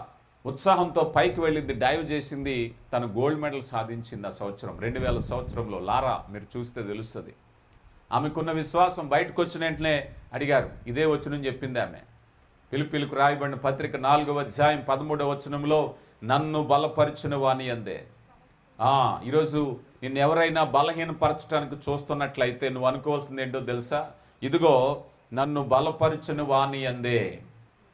Speaker 1: ఉత్సాహంతో పైకి వెళ్ళింది, డైవ్ చేసింది. తను గోల్డ్ మెడల్ సాధించింది ఆ సంవత్సరం, 2000 సంవత్సరంలో. లారా మీరు చూస్తే తెలుస్తుంది. ఆమెకున్న విశ్వాసం. బయటకు వచ్చిన వెంటనే అడిగారు, ఇదే వచనం చెప్పింది ఆమె. పిలుపులకు రాయబడిన పత్రిక 4వ అధ్యాయం 13వ వచనంలో నన్ను బలపరిచిన వాని అందే. ఈరోజు నిన్ను ఎవరైనా బలహీనపరచడానికి చూస్తున్నట్లయితే నువ్వు అనుకోవాల్సింది ఏంటో తెలుసా? ఇదిగో నన్ను బలపరిచిన వాని అందే.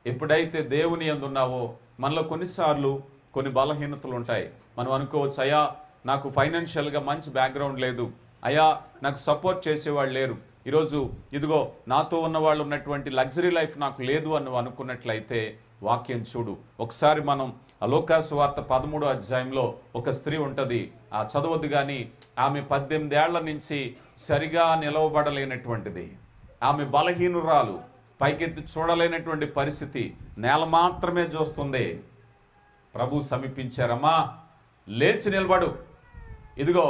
Speaker 1: ఎప్పుడైతే దేవుని యందు ఉన్నావో, మనలో కొన్నిసార్లు కొన్ని బలహీనతలు ఉంటాయి. మనం అనుకోవచ్చు, అయ్యా నాకు ఫైనాన్షియల్గా మంచి బ్యాక్గ్రౌండ్ లేదు, అయ్యా నాకు సపోర్ట్ చేసేవాళ్ళు లేరు, ఈరోజు ఇదిగో నాతో ఉన్నవాళ్ళు ఉన్నటువంటి లగ్జరీ లైఫ్ నాకు లేదు అని నువ్వు అనుకున్నట్లయితే వాక్యం చూడు. ఒకసారి మనం లోకాసు వార్త 13వ అధ్యాయంలో ఒక స్త్రీ ఉంటుంది. ఆ చదవద్దు కానీ ఆమె 18 ఏళ్ల నుంచి సరిగా నిలవబడలేనటువంటిది. ఆమె బలహీనురాలు, పైకెత్తి చూడలేనటువంటి పరిస్థితి, నేల మాత్రమే చూస్తుంది. ప్రభు సమీపించారమ్మా, లేచి నిలబడు, ఇదిగో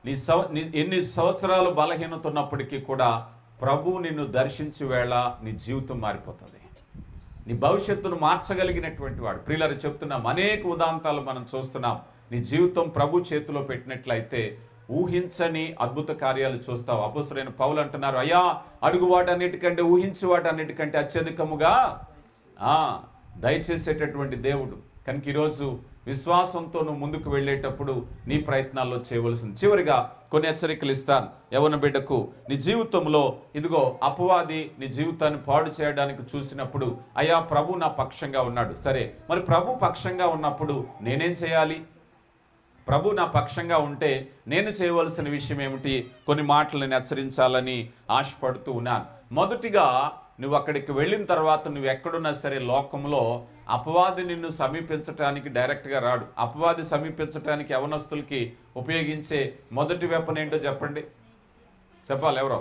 Speaker 1: నీ ఎన్ని సంవత్సరాలు బలహీనత ఉన్నప్పటికీ కూడా ప్రభు నిన్ను దర్శించే వేళ నీ జీవితం మారిపోతుంది. నీ భవిష్యత్తును మార్చగలిగినటువంటి వాడు. ప్రియులారా చెప్తున్నాం, అనేక ఉదాంతాలు మనం చూస్తున్నాం. నీ జీవితం ప్రభు చేతిలో పెట్టినట్లయితే ఊహించని అద్భుత కార్యాలు చూస్తావు. అపొస్తలుడైన పౌలు అంటున్నారు, అయ్యా అడుగు వాటన్నిటికంటే ఊహించు వాటన్నిటికంటే అత్యధికముగా దయచేసేటటువంటి దేవుడు. కనుక ఈరోజు విశ్వాసంతో నువ్వు ముందుకు వెళ్ళేటప్పుడు నీ ప్రయత్నాల్లో చేయవలసింది. చివరిగా కొన్ని హెచ్చరికలు ఇస్తాను. యవ్వన బిడ్డకు నీ జీవితంలో ఇదిగో అపవాది నీ జీవితాన్ని పాడు చేయడానికి చూసినప్పుడు, అయ్యా ప్రభు నా పక్షంగా ఉన్నాడు. సరే, మరి ప్రభు పక్షంగా ఉన్నప్పుడు నేనేం చేయాలి? ప్రభు నా పక్షంగా ఉంటే నేను చేయవలసిన విషయం ఏమిటి? కొన్ని మాటలు నేను హెచ్చరించాలని ఆశపడుతూ ఉన్నాను. మొదటిగా నువ్వు అక్కడికి వెళ్ళిన తర్వాత నువ్వు ఎక్కడున్నా సరే లోకంలో అపవాది నిన్ను సమీపించటానికి డైరెక్ట్గా రాడు. అపవాది సమీపించటానికి యవనస్తులకి ఉపయోగించే మొదటి వెపన్ ఏంటో చెప్పండి, చెప్పాలి ఎవరో?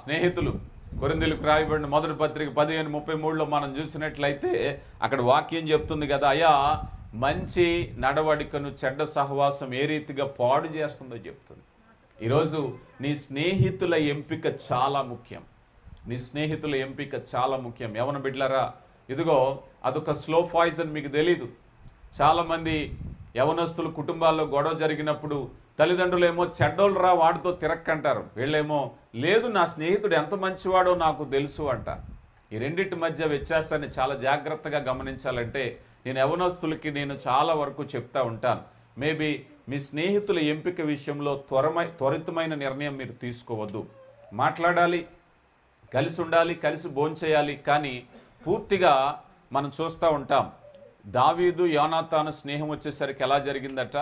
Speaker 1: స్నేహితులు. కొరింథీయులకు రాయబడిన మొదటి పత్రిక 15:33లో మనం చూసినట్లయితే అక్కడ వాక్యం చెప్తుంది కదా, అయ్యా మంచి నడవడికను చెడ్డ సహవాసం ఏ రీతిగా పాడు చేస్తుందో చెప్తుంది. ఈరోజు నీ స్నేహితుల ఎంపిక చాలా ముఖ్యం. నీ స్నేహితుల ఎంపిక చాలా ముఖ్యం. యవ్వన బిడ్డలారా, ఇదిగో అదొక స్లో పాయిజన్, మీకు తెలీదు. చాలామంది యవనస్తులు కుటుంబాల్లో గొడవ జరిగినప్పుడు తల్లిదండ్రులేమో చెడ్డోళ్ళు రా వాడితో తిరక్కంటారు, వీళ్ళేమో లేదు నా స్నేహితుడు ఎంత మంచివాడో నాకు తెలుసు అంట. ఈ రెండింటి మధ్య వ్యత్యాసాన్ని చాలా జాగ్రత్తగా గమనించాలంటే నేను యవనస్తులకి చాలా వరకు చెప్తా ఉంటాను. మేబీ మీ స్నేహితుల ఎంపిక విషయంలో త్వరితమైన నిర్ణయం మీరు తీసుకోవద్దు. మాట్లాడాలి, కలిసి ఉండాలి, కలిసి భోంచేయాలి. కానీ పూర్తిగా మనం చూస్తూ ఉంటాం, దావీదు యోనాతాను స్నేహం వచ్చేసరికి ఎలా జరిగిందట,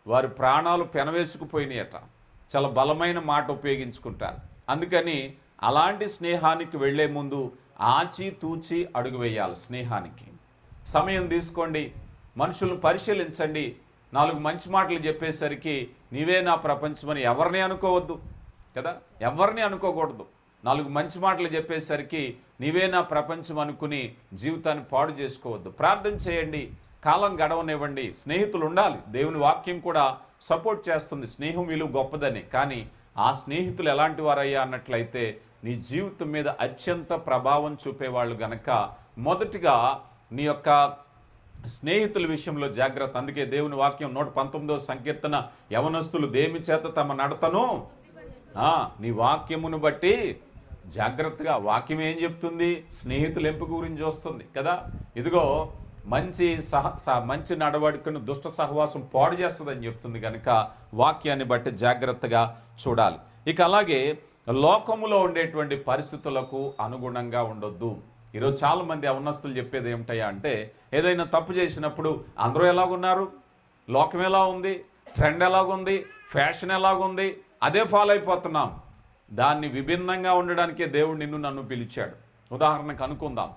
Speaker 1: వారి ప్రాణాలు పెనవేసుకుపోయినాయట. చాలా బలమైన మాట ఉపయోగించుకుంటారు. అందుకని అలాంటి స్నేహానికి వెళ్లే ముందు ఆచితూచి అడుగు వేయాలి. స్నేహానికి సమయం తీసుకోండి, మనుషులను పరిశీలించండి. 4 మంచి మాటలు చెప్పేసరికి నీవే నా ప్రపంచమని ఎవరిని అనుకోవద్దు కదా, ఎవరిని అనుకోకూడదు. 4 మంచి మాటలు చెప్పేసరికి నీవే నా ప్రపంచం అనుకుని జీవితాన్ని పాడు చేసుకోవద్దు. ప్రార్థన చేయండి, కాలం గడవనివ్వండి. స్నేహితులు ఉండాలి, దేవుని వాక్యం కూడా సపోర్ట్ చేస్తుంది స్నేహం విలువ గొప్పదని. కానీ ఆ స్నేహితులు ఎలాంటి వారయ్యా అన్నట్లయితే నీ జీవితం మీద అత్యంత ప్రభావం చూపేవాళ్ళు గనక మొదటిగా నీ యొక్క స్నేహితుల విషయంలో జాగ్రత్త. అందుకే దేవుని వాక్యం 119వ సంకీర్తన, యవనస్తులు దేమి చేత తమ నడతను నీ వాక్యమును బట్టి జాగ్రత్తగా. వాక్యం ఏం చెప్తుంది? స్నేహితుల ఎంపిక గురించి వస్తుంది కదా. ఇదిగో మంచి నడవడికను దుష్ట సహవాసం పాడు చేస్తుందని చెప్తుంది కనుక వాక్యాన్ని బట్టి జాగ్రత్తగా చూడాలి. ఇక అలాగే లోకములో ఉండేటువంటి పరిస్థితులకు అనుగుణంగా ఉండొద్దు. ఈరోజు చాలామంది అవనస్తులు చెప్పేది ఏమిటయ్యా అంటే, ఏదైనా తప్పు చేసినప్పుడు అందరూ ఎలాగున్నారు, లోకం ఎలా ఉంది, ట్రెండ్ ఎలాగుంది, ఫ్యాషన్ ఎలాగుంది, అదే ఫాలో అయిపోతున్నాం. దాన్ని విభిన్నంగా ఉండడానికే దేవుడు నిన్ను నన్ను పిలిచాడు. ఉదాహరణకు అనుకుందాం,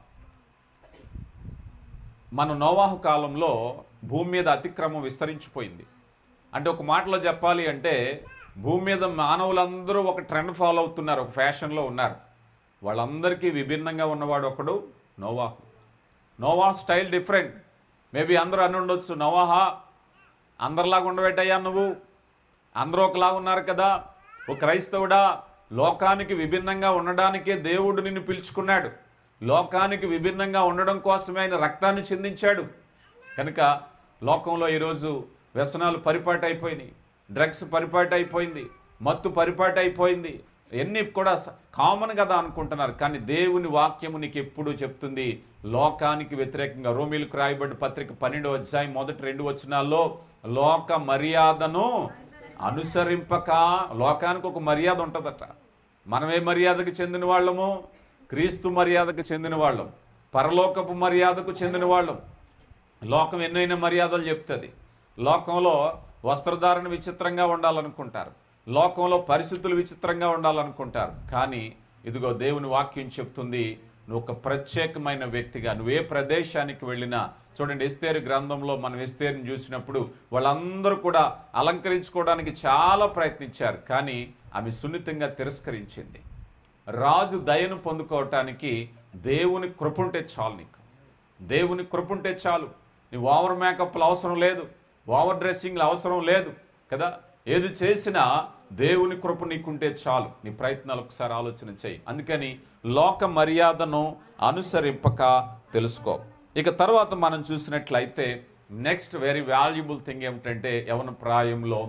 Speaker 1: మన నోవాహు కాలంలో భూమి మీద అతిక్రమం విస్తరించిపోయింది. అంటే ఒక మాటలో చెప్పాలి అంటే, భూమి మీద మానవులందరూ ఒక ట్రెండ్ ఫాలో అవుతున్నారు, ఒక ఫ్యాషన్లో ఉన్నారు. వాళ్ళందరికీ విభిన్నంగా ఉన్నవాడు ఒకడు నోవాహు. నోవాహు స్టైల్ డిఫరెంట్. మేబీ అందరూ అని ఉండొచ్చు, నోవాహా అందరిలాగా ఉండబెట్టయ్యా, నువ్వు అందరూ ఒకలాగా ఉన్నారు కదా, ఒక క్రైస్తవుడా, లోకానికి విభిన్నంగా ఉండడానికే దేవుడు నిన్ను పిలుచుకున్నాడు. లోకానికి విభిన్నంగా ఉండడం కోసమే ఆయన రక్తాన్ని చిందించాడు. కనుక లోకంలో ఈరోజు వ్యసనాలు పరిపాటు అయిపోయినాయి, డ్రగ్స్ పరిపాటు అయిపోయింది, మత్తు పరిపాటు అయిపోయింది, ఎన్ని కూడా కామన్ కదా అనుకుంటున్నారు. కానీ దేవుని వాక్యము నీకు ఎప్పుడూ చెప్తుంది లోకానికి వ్యతిరేకంగా. రోమీలకు రాయబడ్డ పత్రిక 12వ అధ్యాయం మొదటి 2 వచనాల్లో లోక మర్యాదను అనుసరింపక, లోకానికి ఒక మర్యాద ఉంటుందట. మనమే మర్యాదకు చెందిన వాళ్ళము, క్రీస్తు మర్యాదకు చెందిన వాళ్ళం, పరలోకపు మర్యాదకు చెందిన వాళ్ళం. లోకం ఎన్నైనా మర్యాదలు చెప్తుంది. లోకంలో వస్త్రధారణ విచిత్రంగా ఉండాలనుకుంటారు, లోకంలో పరిస్థితులు విచిత్రంగా ఉండాలనుకుంటారు. కానీ ఇదిగో దేవుని వాక్యం చెప్తుంది, నువ్వు ఒక ప్రత్యేకమైన వ్యక్తిగా, నువ్వే ప్రదేశానికి వెళ్ళినా. చూడండి, ఎస్తేరు గ్రంథంలో మనం ఎస్తేరుని చూసినప్పుడు వాళ్ళందరూ కూడా అలంకరించుకోవడానికి చాలా ప్రయత్నించారు, కానీ ఆమె సున్నితంగా తిరస్కరించింది. రాజు దయను పొందుకోవటానికి దేవుని కృపుంటే చాలు. నీకు దేవుని కృపుంటే చాలు. నీవు ఓవర్ మేకప్లు అవసరం లేదు, ఓవర్ డ్రెస్సింగ్లు అవసరం లేదు కదా. ఏది చేసినా దేవుని కృప నీకుంటే చాలు. నీ ప్రయత్నాలు ఒకసారి ఆలోచన చేయి. అందుకని లోక మర్యాదను అనుసరింపక తెలుసుకో. ఇక తర్వాత మనం చూసినట్లయితే నెక్స్ట్ వెరీ వాల్యుబుల్ థింగ్ ఏమిటంటే, యవన ప్రాయంలో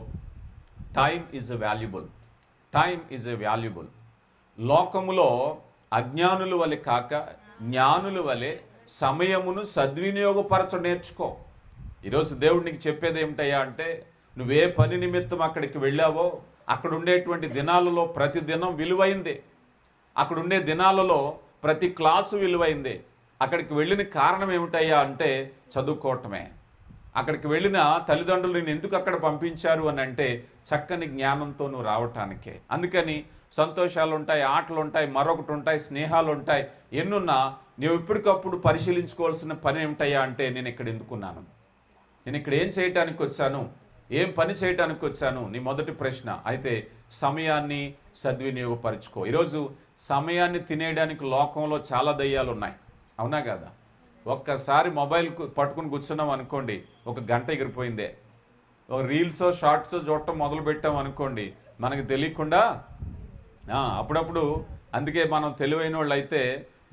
Speaker 1: time is valuable. Time is a valuable. లోకములో అజ్ఞానుల వలె కాక జ్ఞానుల వలె సమయమును సద్వినియోగపరచ నేర్చుకో. ఈరోజు దేవుడు నీకు చెప్పేది ఏమిటయ్యా అంటే, నువ్వే పని నిమిత్తం అక్కడికి వెళ్ళావో అక్కడ ఉండేటువంటి దినాలలో ప్రతి దినం విలువైందే. అక్కడ ఉండే దినాలలో ప్రతి క్లాసు విలువైందే. అక్కడికి వెళ్ళిన కారణం ఏమిటయ్యా అంటే చదువుకోవటమే. అక్కడికి వెళ్ళిన తల్లిదండ్రులు నేను ఎందుకు అక్కడ పంపించారు అని అంటే చక్కని జ్ఞానంతో నువ్వు రావటానికే. అందుకని సంతోషాలు ఉంటాయి, ఆటలు ఉంటాయి, మరొకటి ఉంటాయి, స్నేహాలు ఉంటాయి, ఎన్నున్నా నువ్వు ఎప్పటికప్పుడు పరిశీలించుకోవాల్సిన పని ఏమిటయ్యా అంటే, నేను ఇక్కడ ఎందుకున్నాను, నేను ఇక్కడ ఏం చేయటానికి వచ్చాను, ఏం పని చేయటానికి వచ్చాను, నీ మొదటి ప్రశ్న. అయితే సమయాన్ని సద్వినియోగపరచుకో. ఈరోజు సమయాన్ని తినేయడానికి లోకంలో చాలా దయ్యాలు ఉన్నాయి, అవునా కదా. ఒక్కసారి మొబైల్ పట్టుకుని కూర్చున్నాం అనుకోండి, ఒక గంట ఎగిరిపోయిందే. ఒక రీల్సో షార్ట్సో చూడటం మొదలు పెట్టాం అనుకోండి, మనకు తెలియకుండా అప్పుడప్పుడు. అందుకే మనం తెలివైన వాళ్ళు అయితే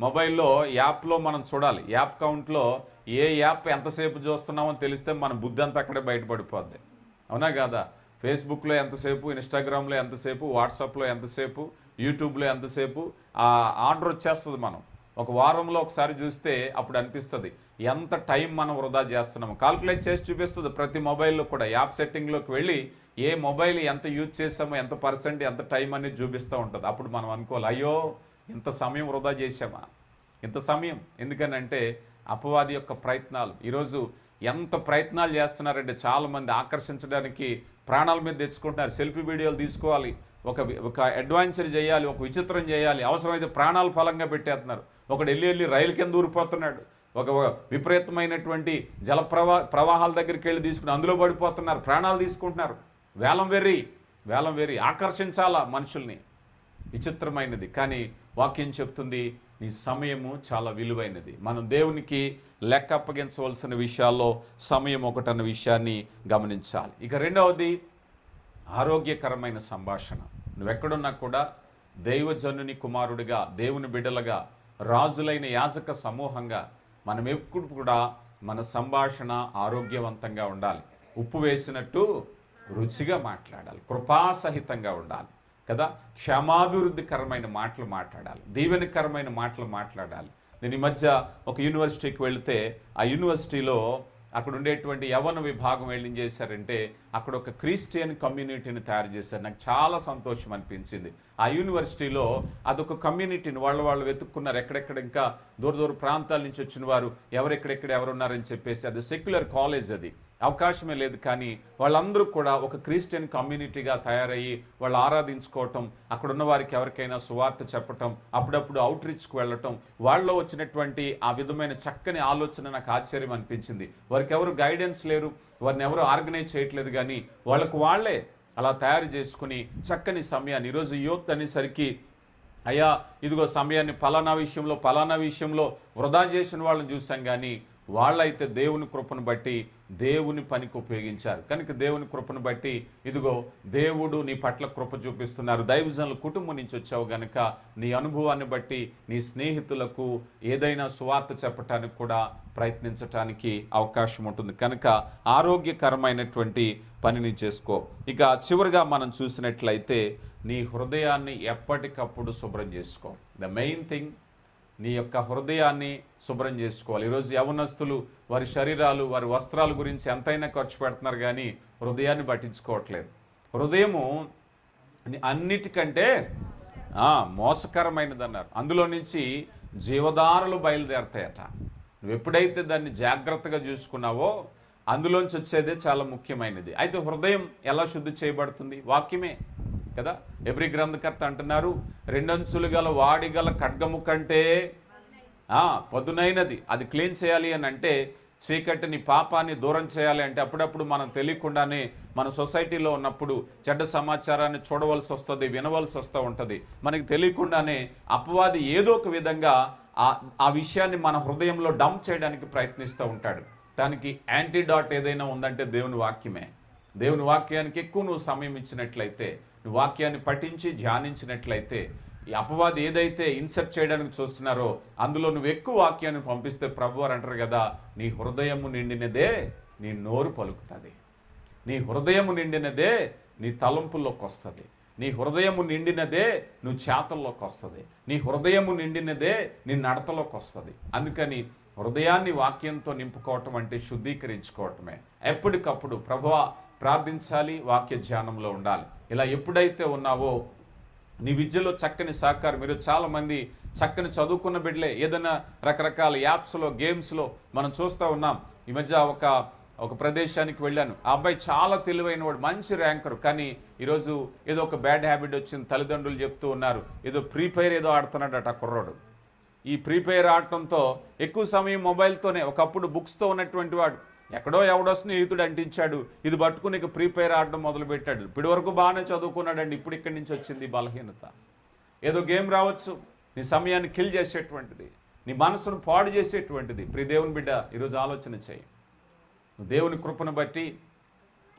Speaker 1: మొబైల్లో యాప్లో మనం చూడాలి, యాప్ కౌంట్లో ఏ యాప్ ఎంతసేపు చూస్తున్నామో తెలిస్తే మన బుద్ధి అంతా అక్కడే బయటపడిపోద్ది, అవునా కదా. ఫేస్బుక్లో ఎంతసేపు, ఇన్స్టాగ్రామ్లో ఎంతసేపు, వాట్సాప్లో ఎంతసేపు, యూట్యూబ్లో ఎంతసేపు, ఆర్డర్ వచ్చేస్తుంది. మనం ఒక వారంలో ఒకసారి చూస్తే అప్పుడు అనిపిస్తుంది ఎంత టైం మనం వృధా చేస్తున్నాము. కాల్కులేట్ చేసి చూపిస్తుంది ప్రతి మొబైల్లో కూడా. యాప్ సెట్టింగ్లోకి వెళ్ళి ఏ మొబైల్ ఎంత యూజ్ చేసామో, ఎంత పర్సెంట్, ఎంత టైం అనేది చూపిస్తూ ఉంటుంది. అప్పుడు మనం అనుకోవాలి, అయ్యో ఇంత సమయం వృధా చేసామా, ఇంత సమయం. ఎందుకనంటే అపవాది యొక్క ప్రయత్నాలు. ఈరోజు ఎంత ప్రయత్నాలు చేస్తున్నారంటే చాలామంది ఆకర్షించడానికి ప్రాణాల మీద తెచ్చుకుంటున్నారు. సెల్ఫీ వీడియోలు తీసుకోవాలి, ఒక అడ్వెంచర్ చేయాలి, ఒక విచిత్రం చేయాలి, అవసరమైతే ప్రాణాలు ఫలంగా పెట్టేస్తున్నారు. ఒకడు వెళ్ళి రైలు కింద ఊరిపోతున్నాడు, ఒక విపరీతమైనటువంటి ప్రవాహాల దగ్గరికి వెళ్ళి తీసుకుని అందులో పడిపోతున్నారు, ప్రాణాలు తీసుకుంటున్నారు. వేలం వెర్రి ఆకర్షించాలా మనుషుల్ని, విచిత్రమైనది. కానీ వాక్యం చెప్తుంది నీ సమయము చాలా విలువైనది. మనం దేవునికి లెక్క అప్పగించవలసిన విషయాల్లో సమయం ఒకటన్న విషయాన్ని గమనించాలి. ఇక రెండవది ఆరోగ్యకరమైన సంభాషణ. నువ్వెక్కడున్నా కూడా దైవజనుని కుమారుడిగా, దేవుని బిడ్డలుగా, రాజులైన యాజక సమూహంగా మనం ఎప్పుడు కూడా మన సంభాషణ ఆరోగ్యవంతంగా ఉండాలి. ఉప్పు వేసినట్టు రుచిగా మాట్లాడాలి, కృపాసహితంగా ఉండాలి కదా. క్షమాభివృద్ధికరమైన మాటలు మాట్లాడాలి, దీవెనకరమైన మాటలు మాట్లాడాలి. నేను ఈ మధ్య ఒక యూనివర్సిటీకి వెళితే ఆ యూనివర్సిటీలో అక్కడ ఉండేటువంటి యవ్వన విభాగం ఏం చేశారంటే అక్కడ ఒక క్రిస్టియన్ కమ్యూనిటీని తయారు చేశారు. నాకు చాలా సంతోషం అనిపించింది. ఆ యూనివర్సిటీలో అదొక కమ్యూనిటీని వాళ్ళు వెతుక్కున్నారు. ఎక్కడెక్కడ ఇంకా దూర ప్రాంతాల నుంచి వచ్చిన వారు ఎవరెక్కడెక్కడ ఎవరున్నారని చెప్పేసి, అది సెక్యులర్ కాలేజ్, అది అవకాశమే లేదు. కానీ వాళ్ళందరూ కూడా ఒక క్రిస్టియన్ కమ్యూనిటీగా తయారయ్యి వాళ్ళు ఆరాధించుకోవటం, అక్కడ ఉన్న వారికి ఎవరికైనా సువార్త చెప్పటం, అప్పుడప్పుడు అవుట్ రీచ్కి వెళ్ళటం, వాళ్ళలో వచ్చినటువంటి ఆ విధమైన చక్కని ఆలోచన నాకు ఆశ్చర్యం అనిపించింది. వారికి ఎవరు గైడెన్స్ లేరు, వారిని ఎవరు ఆర్గనైజ్ చేయట్లేదు, కానీ వాళ్ళకు వాళ్ళే అలా తయారు చేసుకుని చక్కని సమయాన్ని, ఈరోజు యూత్ అనేసరికి అయ్యా ఇదిగో సమయాన్ని పలానా విషయంలో వృధా చేసిన వాళ్ళని చూసాం, కానీ వాళ్ళైతే దేవుని కృపను బట్టి దేవుని పనికి ఉపయోగించారు. కనుక దేవుని కృపను బట్టి ఇదిగో దేవుడు నీ పట్ల కృప చూపిస్తున్నారు. దైవజనుల కుటుంబం నుంచి వచ్చావు గనక నీ అనుభవాన్ని బట్టి నీ స్నేహితులకు ఏదైనా సువార్త చెప్పటానికి కూడా ప్రయత్నించటానికి అవకాశం ఉంటుంది. కనుక ఆరోగ్యకరమైనటువంటి పనిని చేసుకో. ఇక చివరిగా మనం చూసినట్లయితే నీ హృదయాన్ని ఎప్పటికప్పుడు శుభ్రం చేసుకో. ద మెయిన్ థింగ్, నీ యొక్క హృదయాన్ని శుభ్రం చేసుకోవాలి. ఈరోజు యవనస్తులు వారి శరీరాలు, వారి వస్త్రాల గురించి ఎంతైనా ఖర్చు పెడుతున్నారు, కానీ హృదయాన్ని పట్టించుకోవట్లేదు. హృదయము అన్నిటికంటే మోసకరమైనది అన్నారు. అందులో నుంచి జీవధారలు బయలుదేరతాయట. నువ్వు ఎప్పుడైతే దాన్ని జాగ్రత్తగా చూసుకున్నావో అందులోంచి వచ్చేదే చాలా ముఖ్యమైనది. అయితే హృదయం ఎలా శుద్ధి చేయబడుతుంది? వాక్యమే కదా. ఎబ్రీ గ్రంథకర్త అంటున్నారు, 2 అంచులు గల వాడిగల ఖడ్గము కంటే పదునైనది. అది క్లీన్ చేయాలి అని అంటే చీకటిని, పాపాన్ని దూరం చేయాలి అంటే అప్పుడప్పుడు మనం తెలియకుండానే మన సొసైటీలో ఉన్నప్పుడు చెడ్డ సమాచారాన్ని చూడవలసి వస్తుంది, వినవలసి వస్తూ ఉంటుంది. మనకి తెలియకుండానే అపవాది ఏదో ఒక విధంగా ఆ విషయాన్ని మన హృదయంలో డంప్ చేయడానికి ప్రయత్నిస్తూ ఉంటాడు. దానికి యాంటీడాట్ ఏదైనా ఉందంటే దేవుని వాక్యమే. దేవుని వాక్యానికి ఎక్కువ నువ్వు సమయం ఇచ్చినట్లయితే, నువ్వు వాక్యాన్ని పఠించి ధ్యానించినట్లయితే, ఈ అపవాది ఏదైతే ఇన్సర్ట్ చేయడానికి చూస్తున్నారో అందులో నువ్వు ఎక్కువ వాక్యాన్ని పంపిస్తే, ప్రభువారు అంటారు కదా, నీ హృదయము నిండినదే నీ నోరు పలుకుతుంది, నీ హృదయము నిండినదే నీ తలంపుల్లోకి వస్తుంది, నీ హృదయము నిండినదే నువ్వు చేతల్లోకి వస్తుంది, నీ హృదయము నిండినదే నీ నడతలోకి వస్తుంది. అందుకని హృదయాన్ని వాక్యంతో నింపుకోవటం అంటే శుద్ధీకరించుకోవటమే. ఎప్పటికప్పుడు ప్రభువా ప్రార్థించాలి, వాక్య ధ్యానంలో ఉండాలి. ఇలా ఎప్పుడైతే ఉన్నావో నీ విద్యలో చక్కని సహకారం. మీరు చాలామంది చక్కని చదువుకున్న బిడ్డలే ఏదైనా రకరకాల యాప్స్లో, గేమ్స్లో మనం చూస్తూ ఉన్నాం. ఈ మధ్య ఒక ప్రదేశానికి వెళ్ళాను. ఆ అబ్బాయి చాలా తెలివైన వాడు, మంచి ర్యాంకరు, కానీ ఈరోజు ఏదో ఒక బ్యాడ్ హ్యాబిట్ వచ్చింది. తల్లిదండ్రులు చెప్తూ ఉన్నారు, ఏదో ఫ్రీ ఫైర్ ఏదో ఆడుతున్నాడట ఆ కుర్రాడు. ఈ ఫ్రీ ఫైర్ ఆడటంతో ఎక్కువ సమయం మొబైల్తోనే, ఒకప్పుడు బుక్స్తో ఉన్నటువంటి వాడు ఎక్కడో ఎవడో స్నేహితుడు అంటించాడు, ఇది పట్టుకుని ఇక ఫ్రీ ఫైర్ ఆడడం మొదలుపెట్టాడు. ఇప్పటి వరకు బాగానే చదువుకున్నాడండి, ఇప్పుడు ఇక్కడి నుంచి వచ్చింది బలహీనత. ఏదో గేమ్ రావచ్చు, నీ సమయాన్ని కిల్ చేసేటువంటిది, నీ మనసును పాడు చేసేటువంటిది. ప్రియ దేవుని బిడ్డ, ఈరోజు ఆలోచన చేయి. దేవుని కృపను బట్టి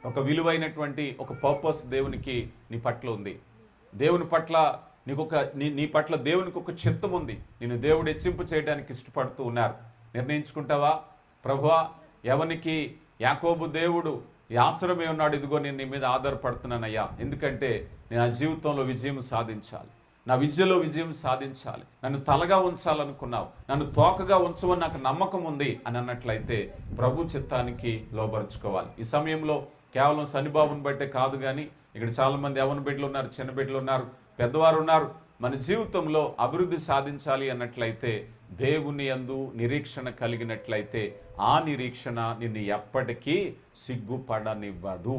Speaker 1: ఒక విలువైనటువంటి ఒక పర్పస్ దేవునికి నీ పట్ల ఉంది. దేవుని పట్ల నీ పట్ల దేవునికి ఒక చిత్తం ఉంది. నేను దేవుడు హెచ్చింపు చేయడానికి ఇష్టపడుతూ ఉన్నారు. నిర్ణయించుకుంటావా, ప్రభువా ఎవనికి యాకోబు దేవుడు ఈ ఆశ్రమే ఉన్నాడు, ఇదిగో నేను నీ మీద ఆధారపడుతున్నానయ్యా, ఎందుకంటే నేను ఆ జీవితంలో విజయం సాధించాలి, నా విద్యలో విజయం సాధించాలి, నన్ను తలగా ఉంచాలనుకున్నావు, నన్ను తోకగా ఉంచమని నాకు నమ్మకం ఉంది అని అన్నట్లయితే ప్రభు చిత్తానికి లోబరుచుకోవాలి. ఈ సమయంలో కేవలం శనిబాబుని బట్టే కాదు, కానీ ఇక్కడ చాలామంది యవ్వన బిడ్డలు ఉన్నారు, చిన్న బిడ్డలు ఉన్నారు, పెద్దవారు ఉన్నారు. మన జీవితంలో అభివృద్ధి సాధించాలి అన్నట్లయితే, దేవుని యందు నిరీక్షణ కలిగినట్లయితే ఆ నిరీక్షణ నిన్ను ఎప్పటికీ సిగ్గుపడనివ్వదు.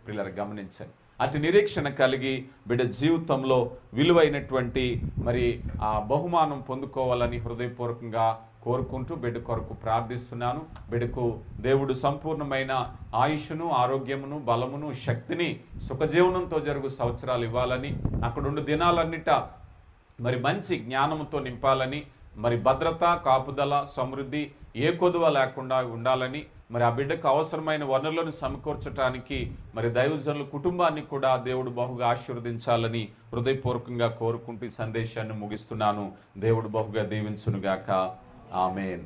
Speaker 1: పిల్లలు గమనించండి. అటు నిరీక్షణ కలిగి బిడ్డ జీవితంలో విలువైనటువంటి మరి ఆ బహుమానం పొందుకోవాలని హృదయపూర్వకంగా కోరుకుంటూ బిడ్డ కొరకు ప్రార్థిస్తున్నాను. బిడ్డకు దేవుడు సంపూర్ణమైన ఆయుష్ను, ఆరోగ్యమును, బలమును, శక్తిని, సుఖజీవనంతో జరుగు సంవత్సరాలు ఇవ్వాలని, అక్కడుండు దినాలన్నిట మరి మంచి జ్ఞానంతో నింపాలని, మరి భద్రత, కాపుదల, సమృద్ధి ఏ కొదువ లేకుండా ఉండాలని, మరి ఆ బిడ్డకు అవసరమైన వనరులను సమకూర్చడానికి మరి దైవజనుల కుటుంబాన్ని కూడా దేవుడు బహుగా ఆశీర్వదించాలని హృదయపూర్వకంగా కోరుకుంటూ ఈ సందేశాన్ని ముగిస్తున్నాను. దేవుడు బహుగా దీవించునుగాక. ఆమేన్.